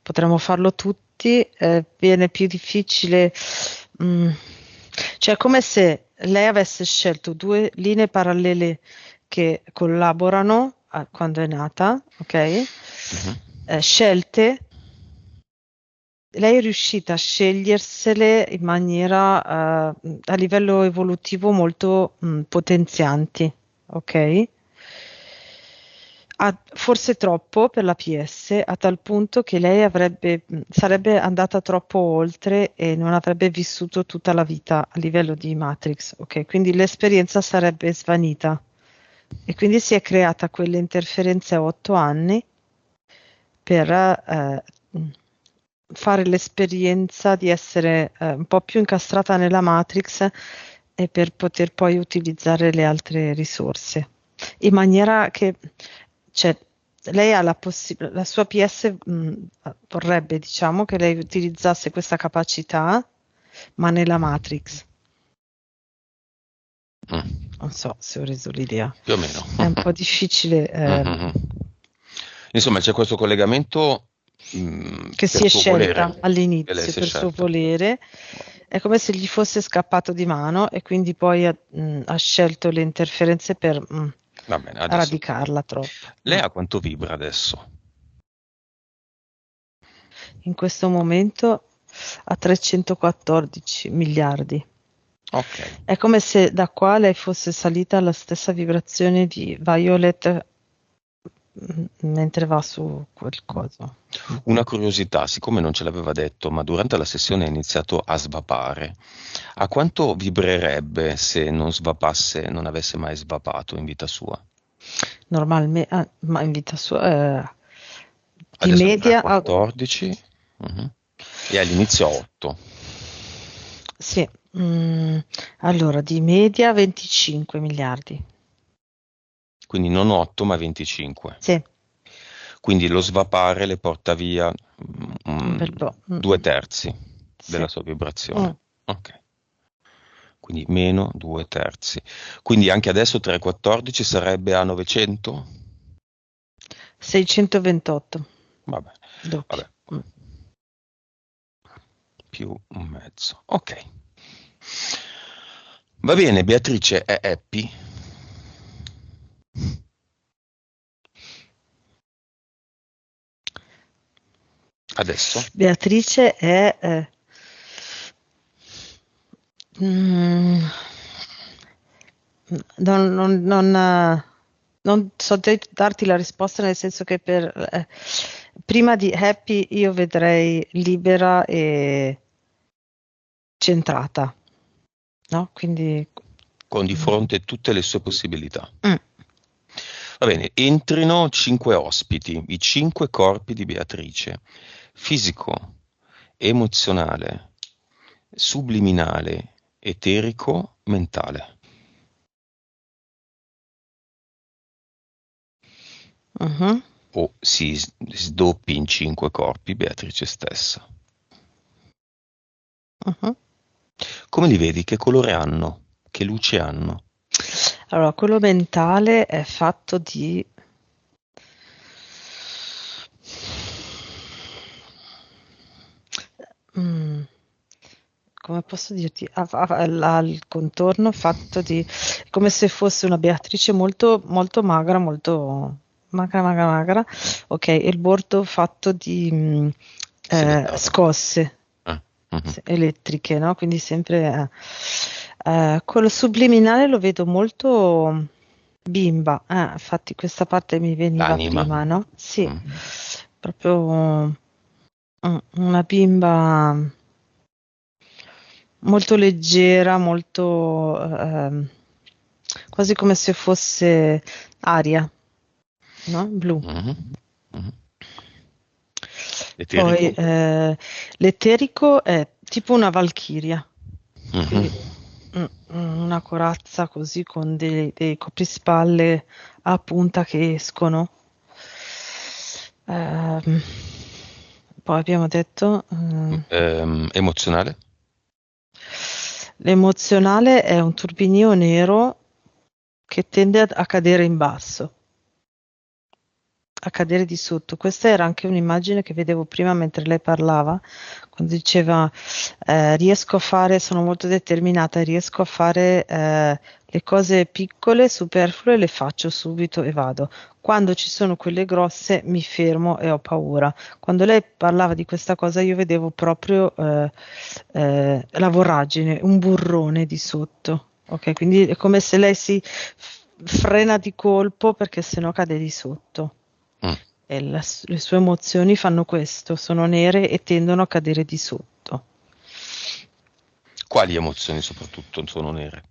Potremmo farlo tutti, viene più difficile. mm, cioè, è come se lei avesse scelto due linee parallele che collaborano quando è nata, ok? Mhm. Scelte, lei è riuscita a scegliersele in maniera a livello evolutivo molto potenzianti, ok? Forse troppo per la PS, a tal punto che lei sarebbe andata troppo oltre e non avrebbe vissuto tutta la vita a livello di Matrix, ok? Quindi l'esperienza sarebbe svanita e quindi si è creata quelle interferenze a 8 anni per fare l'esperienza di essere un po' più incastrata nella Matrix e per poter poi utilizzare le altre risorse in maniera che, cioè, lei ha la sua PS vorrebbe, diciamo, che lei utilizzasse questa capacità, ma nella Matrix. Mm. Non so se ho reso l'idea. Più o meno. È un po' difficile Mhm. Insomma, c'è questo collegamento che si per è suo scelta volere che lei all'inizio si è per suo scelta. volere. È come se gli fosse scappato di mano e quindi poi ha scelto le interferenze per Va bene, adesso. radicarla troppo. Lei a quanto vibra adesso? In questo momento a 314 miliardi. Ok. È come se da qua lei fosse salita alla stessa vibrazione di Violet mentre va su quel coso. Una curiosità, siccome non ce l'aveva detto, ma durante la sessione ha iniziato a svapare, a quanto vibrerebbe se non svapasse, non avesse mai svapato in vita sua? Normalmente, ma in vita sua, di Adesso media, 3,14 mhm, e all'inizio 8, sì, allora di media 25 miliardi. quindi non 8 ma 25. Sì, Quindi lo svapare le porta via un bel po'. 2/3 Sì. della sua vibrazione. Ok, quindi meno 2/3. Quindi anche adesso 3,14 sarebbe a 900? 628 Vabbè, doppi. vabbè, più un mezzo. Ok. Va bene, Beatrice è happy? Adesso? Beatrice è mm, non so darti la risposta nel senso che prima di happy io vedrei libera e centrata, no? Quindi Con di fronte tutte le sue possibilità. mm, Va bene, entrino 5 ospiti, i 5 corpi di Beatrice: fisico, emozionale, subliminale, eterico, mentale. mhm, O si sdoppi in 5 corpi Beatrice stessa. mhm. Come li vedi? Che colore hanno? Che luce hanno? Allora, quello mentale è fatto di mm, come posso dirti, ha il contorno fatto di, come se fosse una Beatrice molto, molto magra, molto magra, magra, magra, ok, e il bordo fatto di Seghettato. scosse Mhm. elettriche, no? Quindi sempre quello subliminale lo vedo molto bimba, infatti questa parte mi veniva L'anima. prima, no? Sì, Mm. proprio una bimba molto leggera, molto quasi come se fosse aria, no? Blu. Mhm. Mhm. Poi Eterico? l'eterico è tipo una valchiria, Mhm. quindi una corazza così con dei coprispalle a punta che escono. Ehm, poi abbiamo detto Emozionale? l'emozionale è un turbinio nero che tende a cadere in basso, a cadere di sotto. Questa era anche un'immagine che vedevo prima mentre lei parlava, quando diceva riesco a fare, sono molto determinata, riesco a fare le cose piccole, superflue, le faccio subito e vado. Quando ci sono quelle grosse mi fermo e ho paura. Quando lei parlava di questa cosa io vedevo proprio la voragine, un burrone di sotto. Ok, quindi è come se lei si frena di colpo perché sennò cade di sotto. Mm. E le sue emozioni fanno questo, sono nere e tendono a cadere di sotto. Quali emozioni soprattutto sono nere?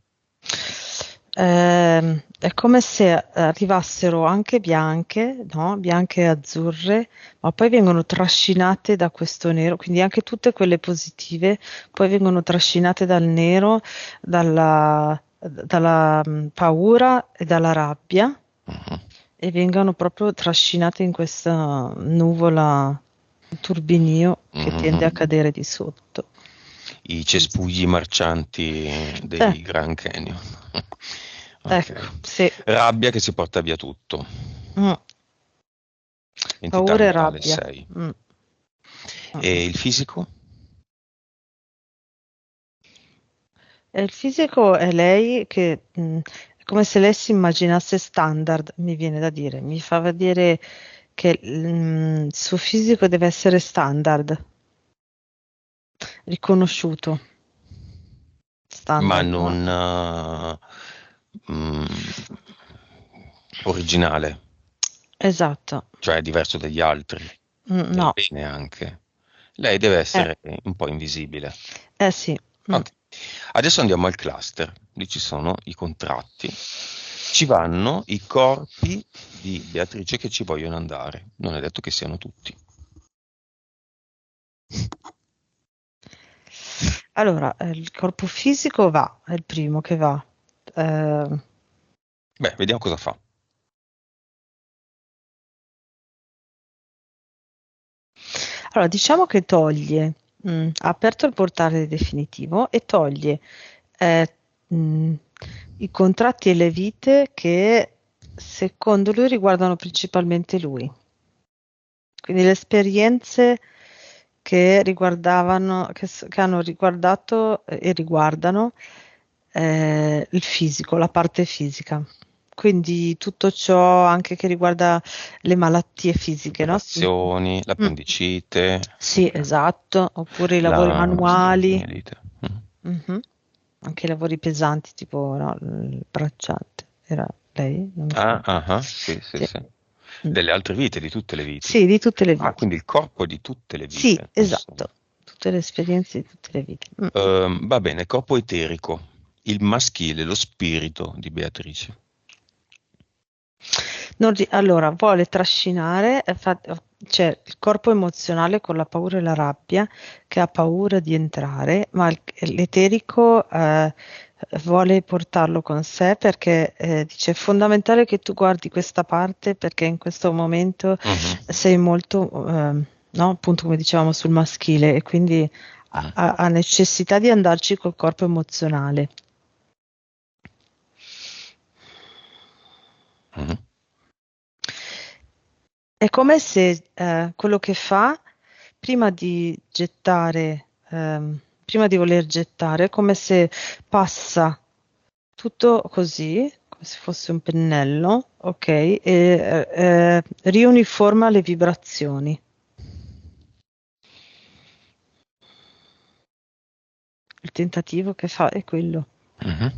È come se arrivassero anche bianche, no? Bianche e azzurre, ma poi vengono trascinate da questo nero, quindi anche tutte quelle positive, poi vengono trascinate dal nero, dalla paura e dalla rabbia Mhm. e vengono proprio trascinate in questa nuvola, un turbinio che tende Mhm. a cadere di sotto. I cespugli marcianti Eh, dei Grand Canyon. ecco, Ok. sì. Rabbia che si porta via tutto. Mm, Entità paura e mentale rabbia. 6. Mm, mm, mm. E il fisico? E il fisico è lei che, è come se lei si immaginasse standard, mi viene da dire, mi fa vedere che il suo fisico deve essere standard, riconosciuto, Ma standard, no? non mm, originale. esatto. cioè è diverso dagli altri, nel No, bene anche. Lei deve essere un po' invisibile. eh sì. Mm. Ok. Adesso andiamo al cluster. Lì ci sono i contratti. Ci vanno i corpi di Beatrice che ci vogliono andare. Non è detto che siano tutti. Allora, il corpo fisico va, è il primo che va. Eh, Beh, vediamo cosa fa. allora, diciamo che toglie, ha aperto il portale definitivo e toglie eh, mh, i contratti e le vite che secondo lui riguardano principalmente lui. Quindi le esperienze che riguardavano, che hanno riguardato e riguardano il fisico, la parte fisica. Quindi tutto ciò anche che riguarda le malattie fisiche, no? Operazioni, Mm. l'appendicite, Sì, esatto, oppure i lavori la manuali, mielite. Mm. mhm. Anche i lavori pesanti, tipo no, il bracciante. Era lei? Non mi Ah, ricordo. ah, ah, sì, sì, Sì. sì. Mm. Delle altre vite, di tutte le vite. Sì, di tutte le Ah, vite. quindi il corpo di tutte le Sì, vite, non solo. esatto, tutte le esperienze di tutte le vite. Mm. Va bene, corpo eterico, il maschile, lo spirito di Beatrice. Allora, vuole trascinare, c'è il corpo emozionale con la paura e la rabbia che ha paura di entrare, ma l'eterico vuole portarlo con sé perché dice è fondamentale che tu guardi questa parte perché in questo momento Mhm, sei molto, no, appunto come dicevamo sul maschile e quindi mhm, ha necessità di andarci col corpo emozionale. mhm. È come se quello che fa prima di gettare, prima di voler gettare, è come se passa tutto così, come se fosse un pennello, ok, e riuniforma le vibrazioni. Il tentativo che fa è quello. Mhm.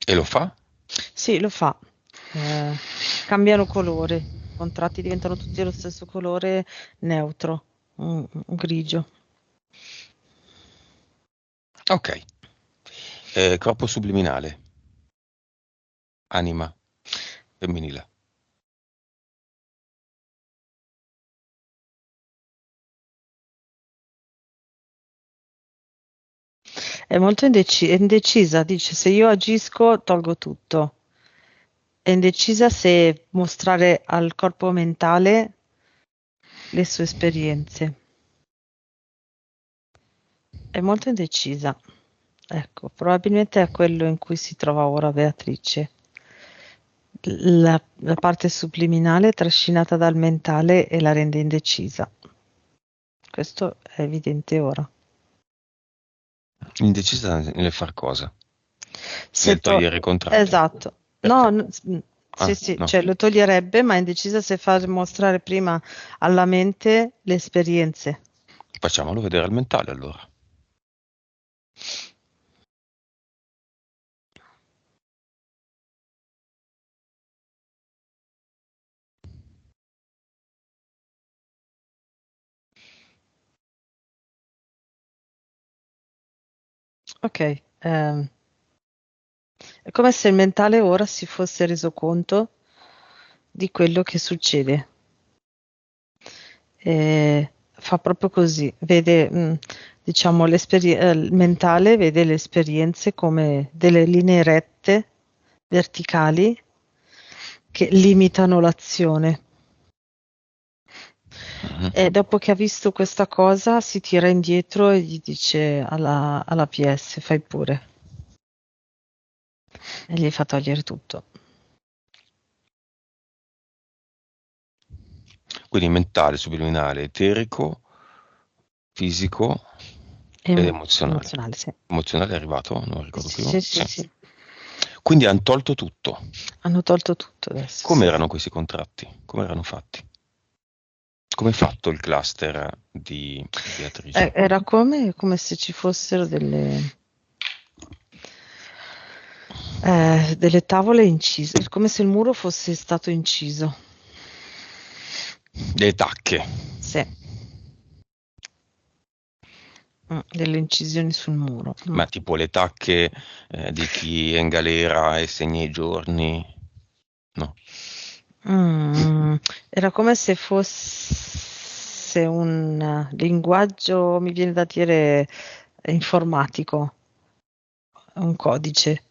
E lo fa? Sì, lo fa. Eh, cambiano colore, i contratti diventano tutti dello stesso colore neutro, un grigio. Ok. Corpo subliminale, anima femminile. È molto indecisa, dice se io agisco tolgo tutto. È indecisa se mostrare al corpo mentale le sue esperienze. È molto indecisa. Ecco, probabilmente è quello in cui si trova ora Beatrice. La parte subliminale è trascinata dal mentale e la rende indecisa. Questo è evidente ora. Indecisa nel far cosa? Se Nel to- togliere i contratti. esatto. No, Perché? sì, Ah, sì, no. cioè lo toglierebbe, ma è indecisa se far mostrare prima alla mente le esperienze. Facciamolo vedere al mentale allora. Ok, è come se il mentale ora si fosse reso conto di quello che succede. Fa proprio così, vede, diciamo, il mentale vede le esperienze come delle linee rette, verticali, che limitano l'azione. Mhm. E dopo che ha visto questa cosa, si tira indietro e gli dice alla PS, fai pure. E gli fa togliere tutto. Quindi mentale, subliminale, eterico, fisico È ed emozionale. emozionale, sì. Emozionale è arrivato? Non lo ricordo più. Sì, sì, Sì. sì. Quindi hanno tolto tutto. Hanno tolto tutto adesso, Come sì. erano questi contratti? Come erano fatti? Come è fatto il cluster di Beatrice? Era come se ci fossero delle tavole incise, come se il muro fosse stato inciso. Le tacche. Sì. Delle incisioni sul muro. Ma tipo le tacche di chi è in galera e segna i giorni? No. Era come se fosse un linguaggio, mi viene da dire, informatico, un codice,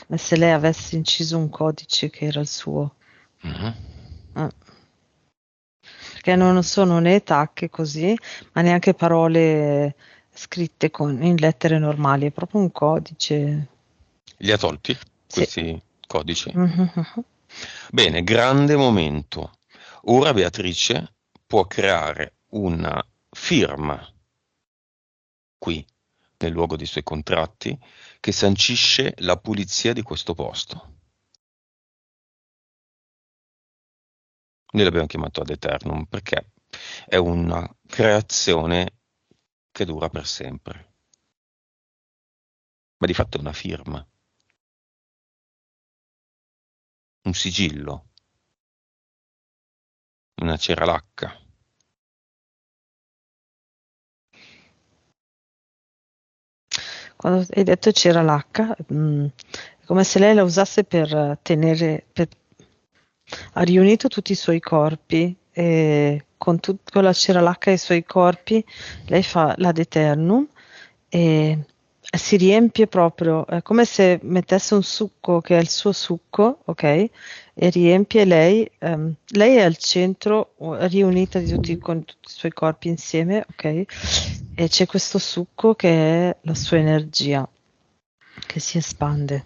come se lei avesse inciso un codice che era il suo. Mhm. Eh. Perché non sono né tacche così, ma neanche parole scritte in lettere normali, è proprio un codice. Li ha tolti Sì. questi codici? Mhm. Bene, grande momento. Ora Beatrice può creare una firma qui, nel luogo dei suoi contratti, che sancisce la pulizia di questo posto. Noi l'abbiamo chiamato ad eternum perché è una creazione che dura per sempre, ma di fatto è una firma, un sigillo, una cera lacca. Quando hai detto c'era l'H, è come se lei la usasse per tenere, ha riunito tutti i suoi corpi e con la cera l'H e i suoi corpi, lei fa l'ad eternum e si riempie proprio, è come se mettesse un succo che è il suo succo, ok? E riempie lei, lei è al centro, riunita con tutti i suoi corpi insieme, ok? E c'è questo succo che è la sua energia, che si espande.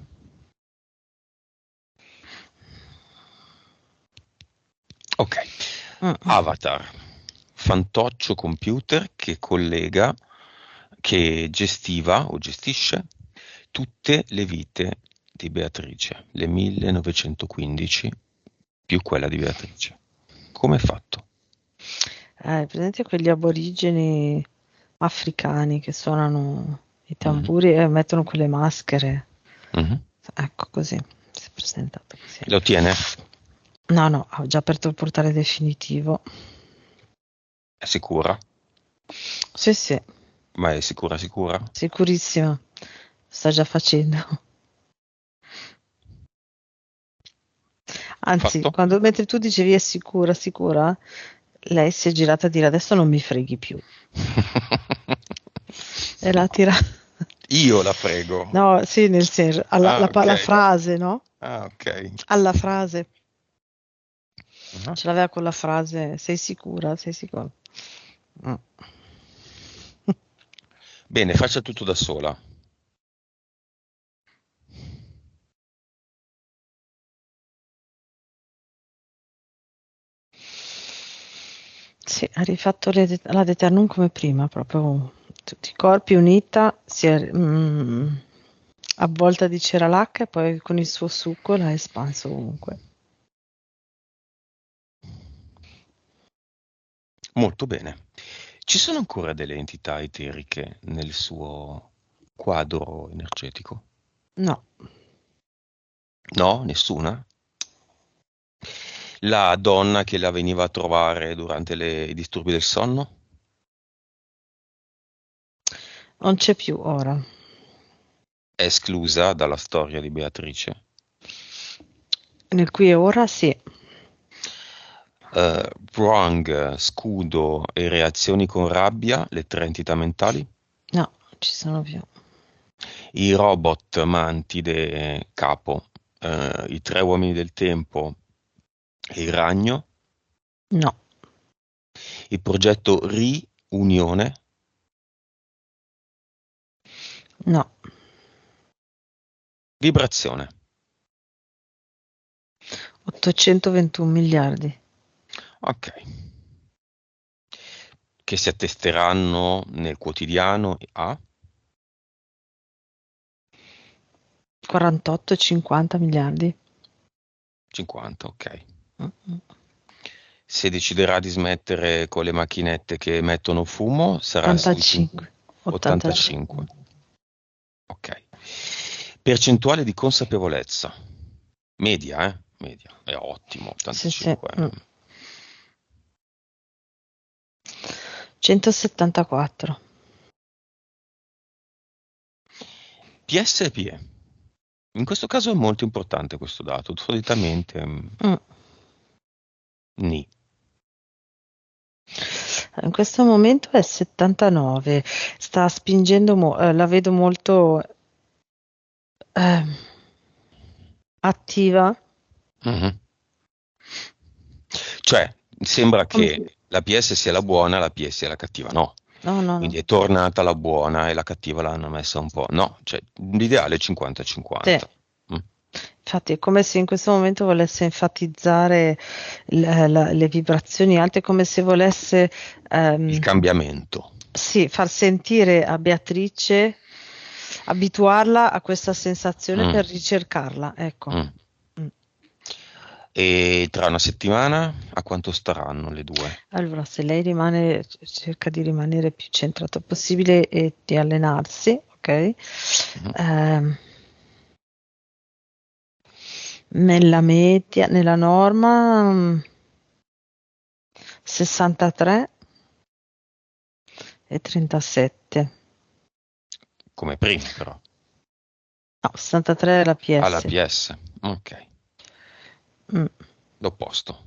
Ok, Mm. avatar, fantoccio computer che collega, che gestiva o gestisce tutte le vite di Beatrice, le 1915 più quella di Beatrice. Come è fatto? Presente quegli aborigeni africani che suonano i Mhm, tamburi e mettono quelle maschere? mhm. Ecco così, si è presentato così. Lo tiene? No, no, ho già aperto il portale definitivo. È sicura? Sì, sì, Ma è sicura sicura? sicurissima. Sta già facendo. Anzi, Fatto? mentre tu dicevi è sicura, sicura, lei si è girata a dire adesso non mi freghi più. E l'ha tirata. Io la frego. No, sì, nel senso, Ah, ok. la frase, no? Ah, ok. Alla frase. Ah. Ce l'aveva con la frase, sei sicura? Sei sicura? Mm. Bene, faccia tutto da sola. Sì, ha rifatto la Eternum come prima, proprio tutti i corpi unita, avvolta di cera lacca e poi con il suo succo l'ha espanso ovunque. Molto bene. Ci sono ancora delle entità eteriche nel suo quadro energetico? No, No, nessuna? La donna che la veniva a trovare durante i disturbi del sonno? non c'è più ora. È esclusa dalla storia di Beatrice? Nel qui e ora sì. Wrong, scudo e reazioni con rabbia, le tre entità mentali? No, non ci sono più. I robot Mantide capo, i tre uomini del tempo e il ragno, No, il progetto Riunione, no. vibrazione. 821 miliardi. Ok. Che si attesteranno nel quotidiano a 48, 50 miliardi. 50, ok. Mm. Se deciderà di smettere con le macchinette che emettono fumo, sarà sui 85. 85. 85. Ok. Percentuale di consapevolezza. Media, eh? Media. È ottimo, Sì, sì. 85. 174. PS e PE. In questo caso è molto importante questo dato, solitamente ni. In questo momento è 79, sta spingendo, la vedo molto attiva. Mhm. Cioè, sembra che la PS sia la buona, la PE sia la cattiva, no. No. Quindi è tornata la buona e la cattiva l'hanno messa un po'. No, cioè, l'ideale è 50-50. Sì. Infatti è come se in questo momento volesse enfatizzare le vibrazioni alte, come se volesse Il cambiamento. sì, far sentire a Beatrice, abituarla a questa sensazione per ricercarla, ecco. E tra una settimana a quanto staranno le due? Allora, se lei cerca di rimanere più centrato possibile e di allenarsi, ok? Nella media, nella norma 63 e 37. Come prima, però. No, 63 è la PS. Alla PS, ok. L'opposto.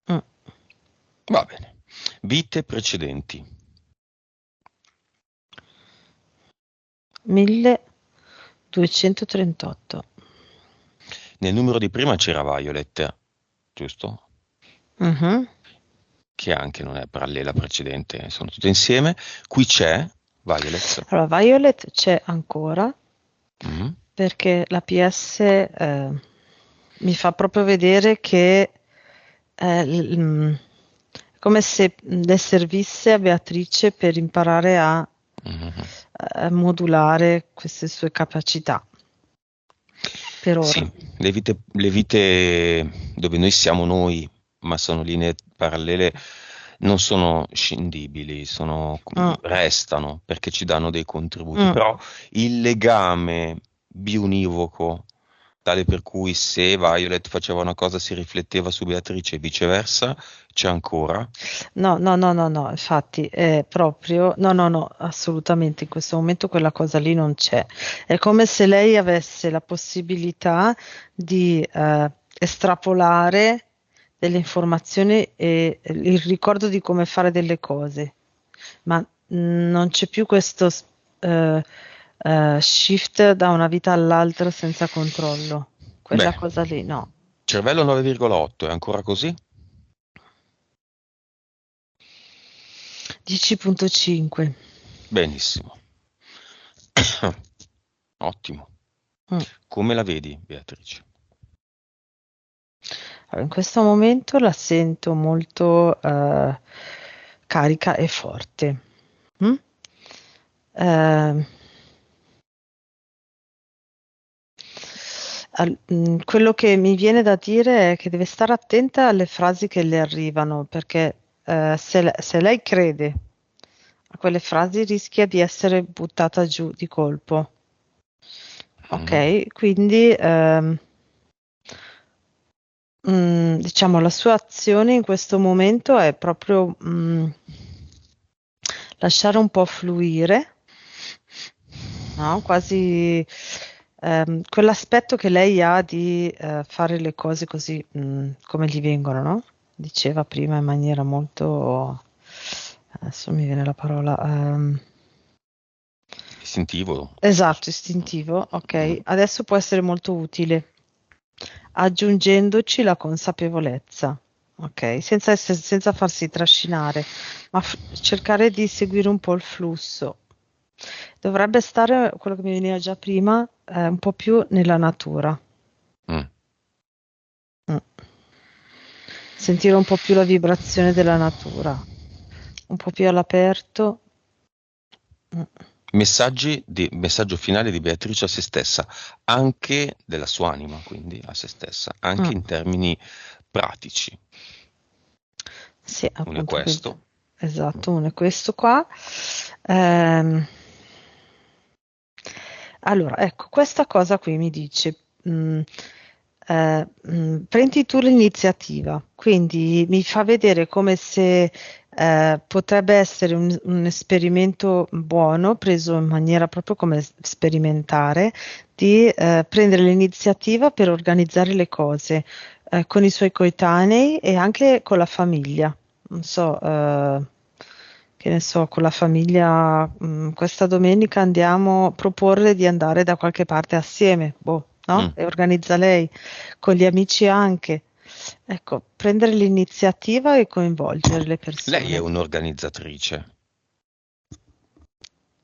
Va bene. Vite precedenti. 1238. Nel numero di prima c'era Violet, giusto? Che anche non è parallela precedente, sono tutte insieme. Qui c'è Violet. Allora, Violet c'è ancora, perché la PS mi fa proprio vedere che è come se le servisse a Beatrice per imparare a modulare queste sue capacità. Per ora. Sì, le vite dove noi siamo noi, ma sono linee parallele, non sono scindibili, restano perché ci danno dei contributi, però il legame biunivoco, tale per cui se Violet faceva una cosa si rifletteva su Beatrice e viceversa, c'è ancora? No, infatti è proprio, no, assolutamente in questo momento quella cosa lì non c'è. È come se lei avesse la possibilità di estrapolare delle informazioni e il ricordo di come fare delle cose, ma non c'è più questo shift da una vita all'altra senza controllo. Quella cosa lì, no. Cervello 9,8, è ancora così? 10.5. Benissimo. Ottimo. Come la vedi, Beatrice? Allora, in questo momento la sento molto carica e forte. Quello che mi viene da dire è che deve stare attenta alle frasi che le arrivano, perché se lei crede a quelle frasi rischia di essere buttata giù di colpo. Ok, quindi diciamo la sua azione in questo momento è proprio lasciare un po' fluire, no? Quasi quell'aspetto che lei ha di fare le cose così come gli vengono, no? Diceva prima in maniera molto, adesso mi viene la parola, istintivo. Esatto, istintivo, ok. Adesso può essere molto utile, aggiungendoci la consapevolezza, ok? Senza farsi trascinare, ma cercare di seguire un po' il flusso. Dovrebbe stare, quello che mi veniva già prima, un po' più nella natura. Sentire un po' più la vibrazione della natura, un po' più all'aperto. Messaggio finale di Beatrice a se stessa, anche della sua anima, quindi a se stessa, anche in termini pratici. Sì, uno è questo. Esatto, uno è questo qua. Allora, ecco, questa cosa qui mi dice, prendi tu l'iniziativa, quindi mi fa vedere come se potrebbe essere un esperimento buono, preso in maniera proprio come sperimentare, di prendere l'iniziativa per organizzare le cose con i suoi coetanei e anche con la famiglia. Non so, che ne so, con la famiglia, questa domenica andiamo a proporre di andare da qualche parte assieme, boh, no? Mm. E organizza lei, con gli amici anche. Ecco, prendere l'iniziativa e coinvolgere le Lei è persone. un'organizzatrice,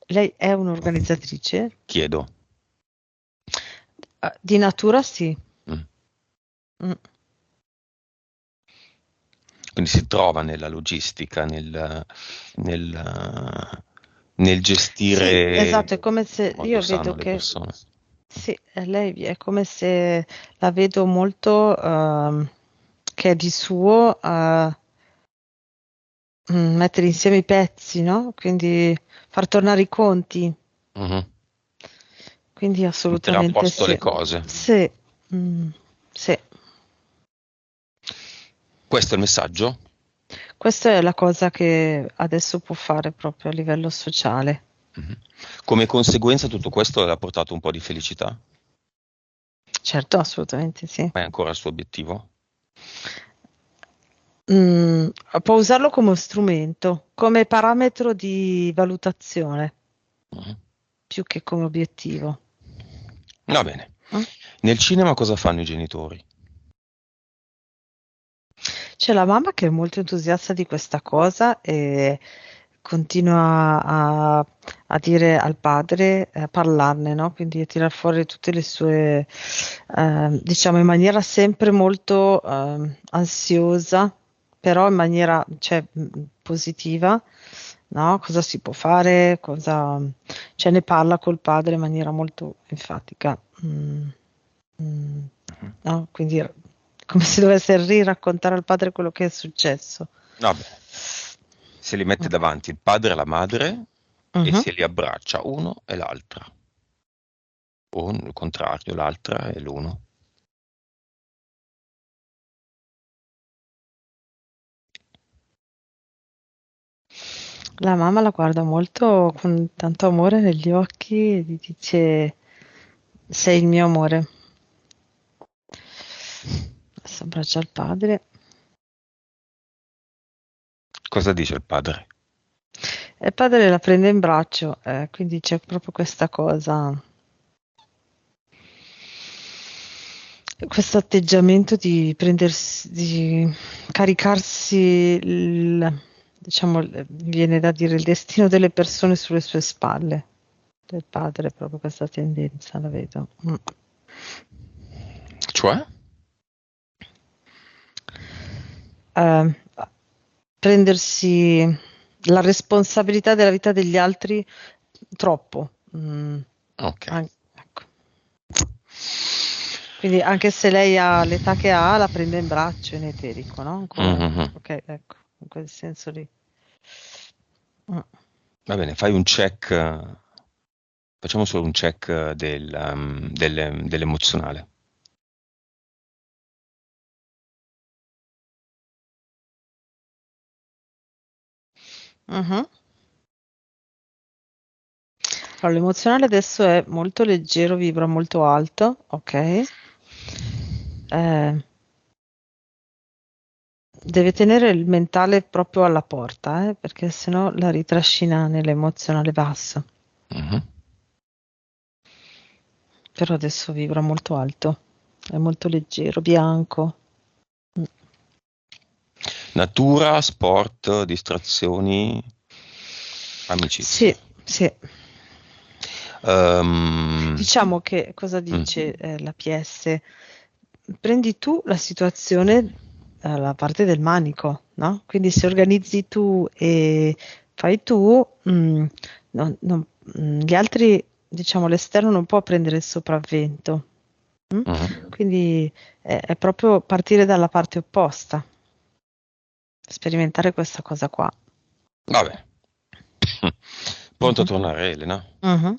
Lei è un'organizzatrice? chiedo. Di natura sì. Mm. Mm. Quindi si trova nella logistica, nel Sì, gestire esatto, è come se in modo io sano vedo le che persone. sì, lei è come se la vedo molto che è di suo mettere insieme i pezzi, no? Quindi far tornare i conti. Mhm. Quindi Mettere a assolutamente posto le sì. cose. Sì, mm, sì. Questo è il messaggio? Questa è la cosa che adesso può fare proprio a livello sociale. Mhm. Come conseguenza tutto questo le ha portato un po' di felicità? Certo, assolutamente sì. Ma è ancora il suo obiettivo? Mm, può usarlo come strumento, come parametro di valutazione, Mhm. più che come obiettivo. Va bene. Mm? Nel cinema cosa fanno i genitori? C'è la mamma che è molto entusiasta di questa cosa e continua a dire al padre, a parlarne, no? Quindi a tirar fuori tutte le sue, diciamo in maniera sempre molto ansiosa, però in maniera, cioè, positiva, no? Cosa si può fare, cosa, cioè ne parla col padre in maniera molto enfatica. Mm, Mhm. no? Quindi come se dovesse riraccontare al padre quello che è successo. Va bene. Se li mette davanti il padre e la madre e Mhm. se li abbraccia uno e l'altra. O il contrario, l'altra e l'uno. La mamma la guarda molto con tanto amore negli occhi e gli dice: Sei il mio amore. Adesso abbraccia il padre Cosa dice il padre? e il padre la prende in braccio, quindi c'è proprio questa cosa, questo atteggiamento di prendersi, di caricarsi diciamo, viene da dire il destino delle persone sulle sue spalle. Del padre, proprio questa tendenza, la vedo. Mm. Cioè? Eh, prendersi la responsabilità della vita degli altri troppo. Ok. Ecco. Quindi anche se lei ha l'età che ha, la prende in braccio in eterico, no? Ancora. Mhm. Ok, ecco, in quel senso lì. Mm. Va bene, fai un check, facciamo solo un check dell'emozionale. Mhm. Allora, l'emozionale adesso è molto leggero, vibra molto alto, ok? Eh, deve tenere il mentale proprio alla porta, perché sennò la ritrascina nell'emozionale basso. Mhm. Però adesso vibra molto alto, è molto leggero, bianco. Mm. Natura, sport, distrazioni, amicizia. Sì, sì. Ehm, Diciamo che cosa mm, dice la PS? Prendi tu la situazione dalla parte del manico, no? Quindi se organizzi tu e fai tu, gli altri, diciamo, l'esterno non può prendere il sopravvento. Mm? mhm. Quindi è proprio partire dalla parte opposta, sperimentare questa cosa qua. Vabbè. Pronto a Mhm. tornare, Elena? Mhm.